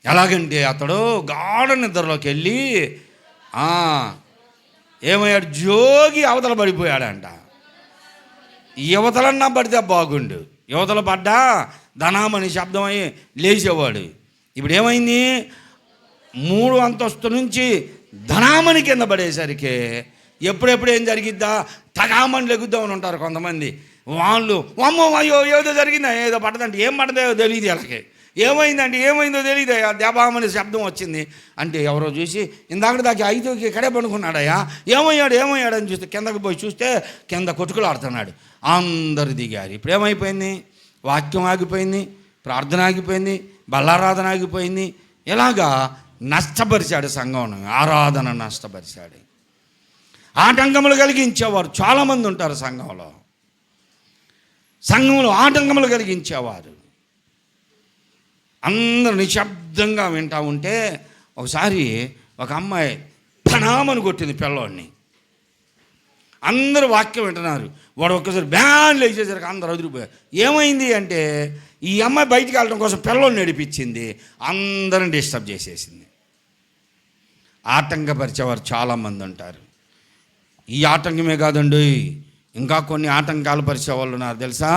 ఎలాగంటే అతడు గాఢ నిద్రలోకి వెళ్ళి ఏమయ్యాడు, జోగి అవతల పడిపోయాడంట. యువతలన్నా పడితే బాగుండు, యువతల పడ్డా ధనామని శబ్దం అయ్యి లేచేవాడు. ఇప్పుడు ఏమైంది, 3 అంతస్తు నుంచి ధనామని కింద పడేసరికి ఎప్పుడెప్పుడు ఏం జరిగిద్దా తగామని లెగుద్దామని ఉంటారు కొంతమంది. వాళ్ళు అమ్మో అయ్యో ఏదో జరిగిందా, ఏదో పడదంటే ఏం పడదో తెలియదు, వాళ్ళకి ఏమైందో తెలియదు. దేబామని శబ్దం వచ్చింది అంటే ఎవరో చూసి ఇందాక దాకా 5కి ఇక్కడే పడుకున్నాడయ్యా, ఏమయ్యాడు అని చూస్తే కిందకి పోయి చూస్తే కింద కొట్టుకులు ఆడుతున్నాడు. అందరు దిగారు. ఇప్పుడు ఏమైపోయింది, వాక్యం ఆగిపోయింది, ప్రార్థన ఆగిపోయింది, బల్లారాధన ఆగిపోయింది. ఇలాగా నష్టపరిచాడు సంఘం, ఆరాధన నష్టపరిచాడు. ఆటంకములు కలిగించేవారు చాలామంది ఉంటారు సంఘంలో ఆటంకములు కలిగించేవారు. అందరూ నిశ్శబ్దంగా వింటూ ఉంటే ఒకసారి ఒక అమ్మాయి ధనామని కొట్టింది పిల్లోడిని. అందరూ వాక్యం వింటున్నారు, వాడు ఒక్కసారి బ్యాన్ లేచేసరికి అందరూ అదిరిపోయారు. ఏమైంది అంటే ఈ అమ్మాయి బయటికి వెళ్ళడం కోసం పిల్లోడిని నడిపించింది, అందరిని డిస్టర్బ్ చేసేసింది. ఆటంకపరిచేవారు చాలామంది ఉంటారు. ఈ ఆటంకమే కాదండి, ఇంకా కొన్ని ఆటంకాలు పరిచేవాళ్ళు ఉన్నారు తెలుసా.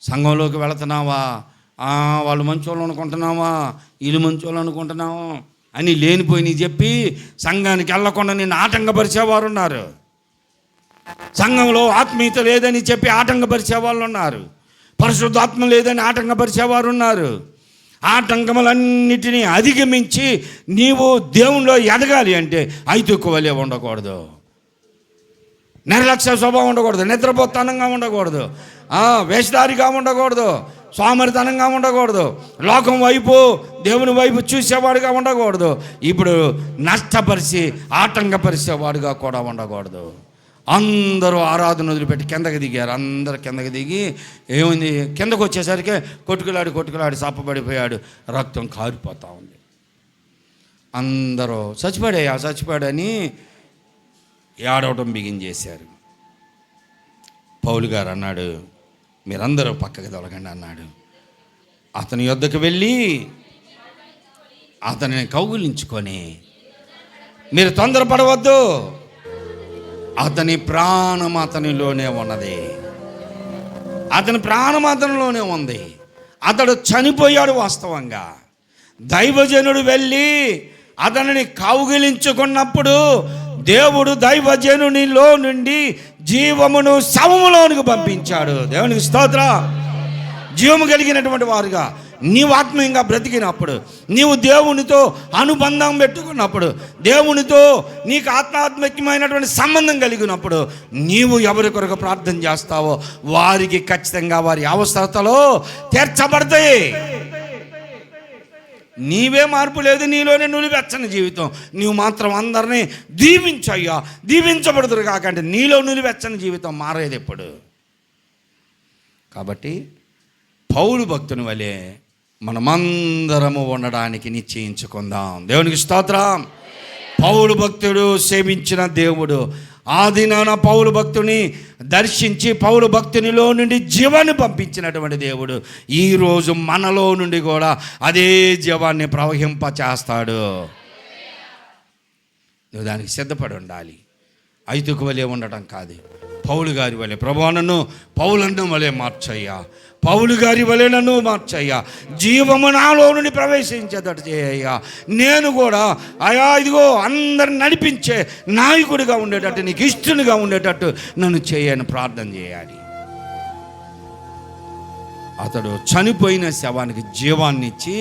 సంఘంలోకి వెళుతున్నావా, వాళ్ళు మంచోళ్ళు అనుకుంటున్నావా, వీళ్ళు మంచోళ్ళు అనుకుంటున్నావా అని లేనిపోయి చెప్పి సంఘానికి వెళ్ళకుండా నేను ఆటంకపరిచేవారు ఉన్నారు. సంఘంలో ఆత్మీయత లేదని చెప్పి ఆటంకపరిచే వాళ్ళు ఉన్నారు. పరిశుద్ధాత్మ లేదని ఆటంకపరిచేవారు ఉన్నారు. ఆటంకములన్నిటినీ అధిగమించి నీవు దేవునిలో ఎదగాలి అంటే ఐతుక్కువలే ఉండకూడదు, నిర్లక్ష్య స్వభావం ఉండకూడదు, నిద్రపోతనంగా ఉండకూడదు, వేషధారిగా ఉండకూడదు, సోమరితనంగా ఉండకూడదు, లోకం వైపు దేవుని వైపు చూసేవాడుగా ఉండకూడదు, ఇప్పుడు నష్టపరిచి ఆటంకపరిచేవాడుగా కూడా ఉండకూడదు. అందరూ ఆరాధన వదిలిపెట్టి కిందకి దిగారు. అందరూ కిందకి దిగి ఏమైంది, కిందకు వచ్చేసరికి కొట్టుకులాడి సప్పబడిపోయాడు, రక్తం కారిపోతూ ఉంది. అందరూ చచ్చిపోయాడని ఏడవటం బిగించేశారు. పౌలు గారు అన్నాడు, మీరందరూ పక్కకి తొలగండి అన్నాడు. అతని యొద్దకు వెళ్ళి అతనిని కౌగిలించుకొని, మీరు తొందరపడవద్దు, అతని ప్రాణం అతనిలోనే ఉన్నది, అతని ప్రాణం అతనిలోనే ఉంది. అతడు చనిపోయాడు వాస్తవంగా. దైవజనుడు వెళ్ళి అతనిని కౌగిలించుకున్నప్పుడు దేవుడు దైవజనునిలో నుండి జీవమును శవములోనికి పంపించాడు. దేవునికి స్తోత్రం. జీవము కలిగినటువంటి వారుగా నీవు ఆత్మీయంగా బ్రతికినప్పుడు, నీవు దేవునితో అనుబంధం పెట్టుకున్నప్పుడు, దేవునితో నీకు ఆత్మాత్మకమైనటువంటి సంబంధం కలిగినప్పుడు నీవు ఎవరి కొరకు ప్రార్థన చేస్తావో వారికి ఖచ్చితంగా వారి అవసరతలో తీర్చబడతాయి. నీవే మార్పు లేదు, నీలోనే నులివెచ్చని జీవితం, నీవు మాత్రం అందరినీ దీవించయ్యా, దీవించబడుతురు కాకంటే నీలో నులివెచ్చని జీవితం మారేది ఎప్పుడు. కాబట్టి పౌలు భక్తుని వలె మనమందరము ఉండడానికి నిశ్చయించుకుందాం. దేవునికి స్తోత్రం. పౌలు భక్తుడు సేవించిన దేవుడు ఆ దినాన పౌలు భక్తుని దర్శించి పౌలు భక్తునిలో నుండి జీవాన్ని పంపించినటువంటి దేవుడు ఈరోజు మనలో నుండి కూడా అదే జీవాన్ని ప్రవహింపచేస్తాడు. నువ్వు దానికి సిద్ధపడి ఉండాలి. ఐతుకు వలె ఉండటం కాదు, పౌలు గారి వలె. ప్రభువా నన్ను పౌలన్న వలె మార్చయ్యా, పౌలు గారి వలె నన్ను మార్చయ్యా, జీవము నాలో నుండి ప్రవేశించేటట్టు చేయ్యా. నేను కూడా అయా ఇదిగో అందరిని నడిపించే నాయకుడిగా ఉండేటట్టు, నీకు ఇష్టనిగా ఉండేటట్టు నన్ను చేయని ప్రార్థన చేయాలి. అతడు చనిపోయిన శవానికి జీవాన్ని ఇచ్చి,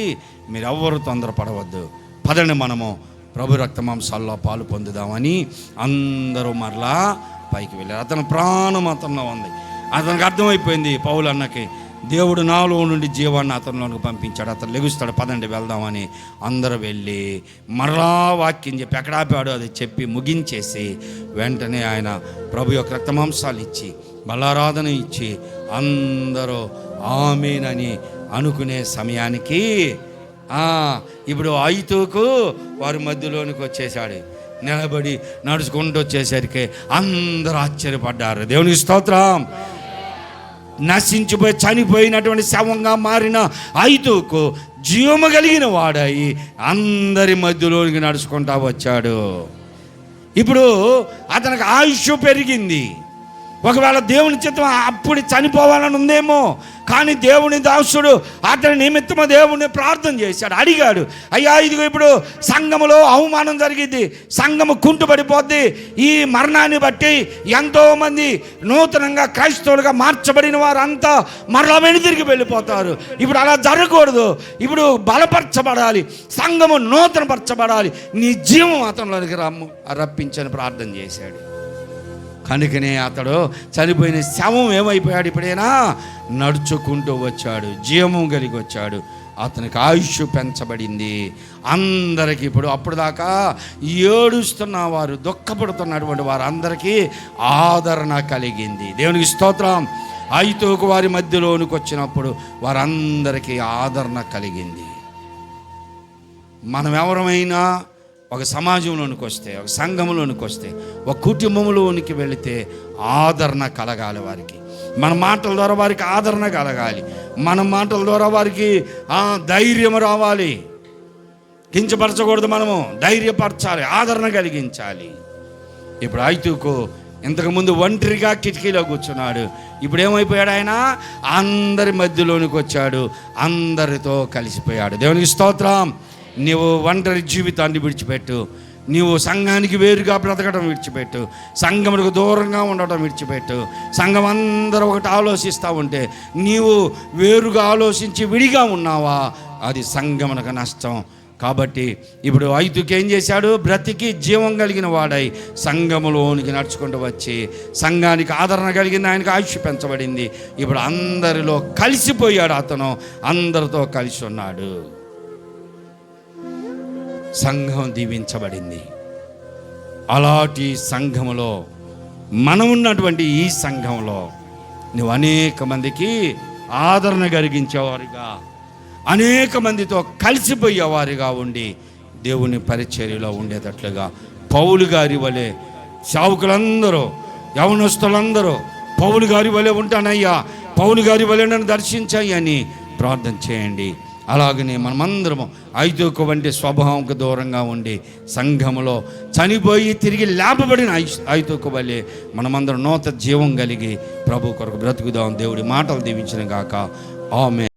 మీరెవ్వరూ తొందరపడవద్దు, పదండి మనము ప్రభు రక్త మాంసాల్లో పాలు పొందుదామని అందరూ మరలా పైకి వెళ్ళారు. అతని ప్రాణం అతనిలో ఉంది. అతనికి అర్థమైపోయింది, పౌలు అన్నకి దేవుడు నాలో నుండి జీవాన్ని అతనిలోనికి పంపించాడు, అతను లెగుస్తాడు, పదండి వెళ్దామని అందరూ వెళ్ళి మరలా వాక్యం చెప్పి ఎక్కడ ఆపాడో అది చెప్పి ముగించేసి వెంటనే ఆయన ప్రభు యొక్క రక్త మాంసాలు ఇచ్చి బలారాధన ఇచ్చి అందరూ ఆమేనని అనుకునే సమయానికి ఇప్పుడు ఐతుకు వారి మధ్యలోనికి వచ్చేసాడు. నిలబడి నడుచుకుంటూ వచ్చేసరికి అందరూ ఆశ్చర్యపడ్డారు. దేవునికి స్తోత్రం. నశించిపోయి చనిపోయినటువంటి శవంగా మారిన ఐతుకు జీవము కలిగిన వాడై అందరి మధ్యలోనికి నడుచుకుంటా వచ్చాడు. ఇప్పుడు అతనికి ఆయుష్ పెరిగింది. ఒకవేళ దేవుని చిత్తం అప్పుడు చనిపోవాలని ఉందేమో, కానీ దేవుని దాసుడు అతని నిమిత్తము దేవుని ప్రార్థన చేశాడు, అడిగాడు, అయ్యా ఇదిగో ఇప్పుడు సంఘములో అవమానం జరిగింది, సంఘము కుంటుపడిపోద్ది, ఈ మరణాన్ని బట్టి ఎంతోమంది నూతనంగా క్రైస్తవులుగా మార్చబడిన వారు అంతా మరలా వెనుతిరిగి వెళ్ళిపోతారు. ఇప్పుడు అలా జరగకూడదు, ఇప్పుడు బలపరచబడాలి, సంఘము నూతనపరచబడాలి, నీ జీవం అతనిలోనికి రప్పించని ప్రార్థన చేశాడు. కనుకనే అతడు చనిపోయిన శవం ఏమైపోయాడు, ఇప్పుడైనా నడుచుకుంటూ వచ్చాడు, జీవము కలిగి వచ్చాడు, అతనికి ఆయుష్ పెంచబడింది. అందరికీ ఇప్పుడు అప్పుడు దాకా ఏడుస్తున్న వారు, దుఃఖపడుతున్నటువంటి వారు అందరికీ ఆదరణ కలిగింది. దేవునికి స్తోత్రం. ఐతుకు వారి మధ్యలోనికి వచ్చినప్పుడు వారందరికీ ఆదరణ కలిగింది. మనం ఎవరమైనా ఒక సమాజంలోనికి వస్తే, ఒక సంఘంలోనికి వస్తే, ఒక కుటుంబంలోనికి వెళితే ఆదరణ కలగాలి వారికి. మన మాటల ద్వారా వారికి ఆదరణ కలగాలి, మన మాటల ద్వారా వారికి ధైర్యం రావాలి. కించపరచకూడదు, మనము ధైర్యపరచాలి, ఆదరణ కలిగించాలి. ఇప్పుడు ఐతుకు ఇంతకుముందు ఒంటరిగా కిటికీలో కూర్చున్నాడు, ఇప్పుడు ఏమైపోయాడు, ఆయన అందరి మధ్యలోనికి వచ్చాడు, అందరితో కలిసిపోయాడు. దేవునికి స్తోత్రం. నీవు ఒంటరి జీవితాన్ని విడిచిపెట్టు, నీవు సంఘానికి వేరుగా బ్రతకడం విడిచిపెట్టు, సంఘములకు దూరంగా ఉండటం విడిచిపెట్టు. సంఘం అందరూ ఒకటి ఆలోచిస్తూ ఉంటే నీవు వేరుగా ఆలోచించి విడిగా ఉన్నావా, అది సంఘమునకు నష్టం. కాబట్టి ఇప్పుడు ఐతుకు ఏం చేశాడు, బ్రతికి జీవం కలిగిన వాడై సంఘములోనికి నడుచుకుంటూ వచ్చి సంఘానికి ఆదరణ కలిగింది, ఆయనకు ఆయుష్ పెంచబడింది. ఇప్పుడు అందరిలో కలిసిపోయాడు, అతను అందరితో కలిసి ఉన్నాడు. సంఘం దీవించబడింది. అలాంటి సంఘములో మనం ఉన్నటువంటి ఈ సంఘంలో నువ్వు అనేక మందికి ఆదరణ కలిగించేవారుగా, అనేక మందితో కలిసిపోయేవారుగా ఉండి దేవుని పరిచర్యలో ఉండేటట్లుగా పౌలు గారి వలె సేవకులందరూ, యవనస్తులందరూ పౌలు గారి వలె ఉంటానయ్యా, పౌలు గారి వలె నన్ను దర్శించాయని ప్రార్థన చేయండి. అలాగనే మనమందరము ఐతుకు వంటి స్వభావంకు దూరంగా ఉండి సంఘములో చనిపోయి తిరిగి లేపబడిన ఐతుకు వలె మనమందరం నూతన జీవం కలిగి ప్రభు కొరకు బ్రతుకుదాం. దేవుడి మాటలు దీవించిన గాక. ఆమేన్.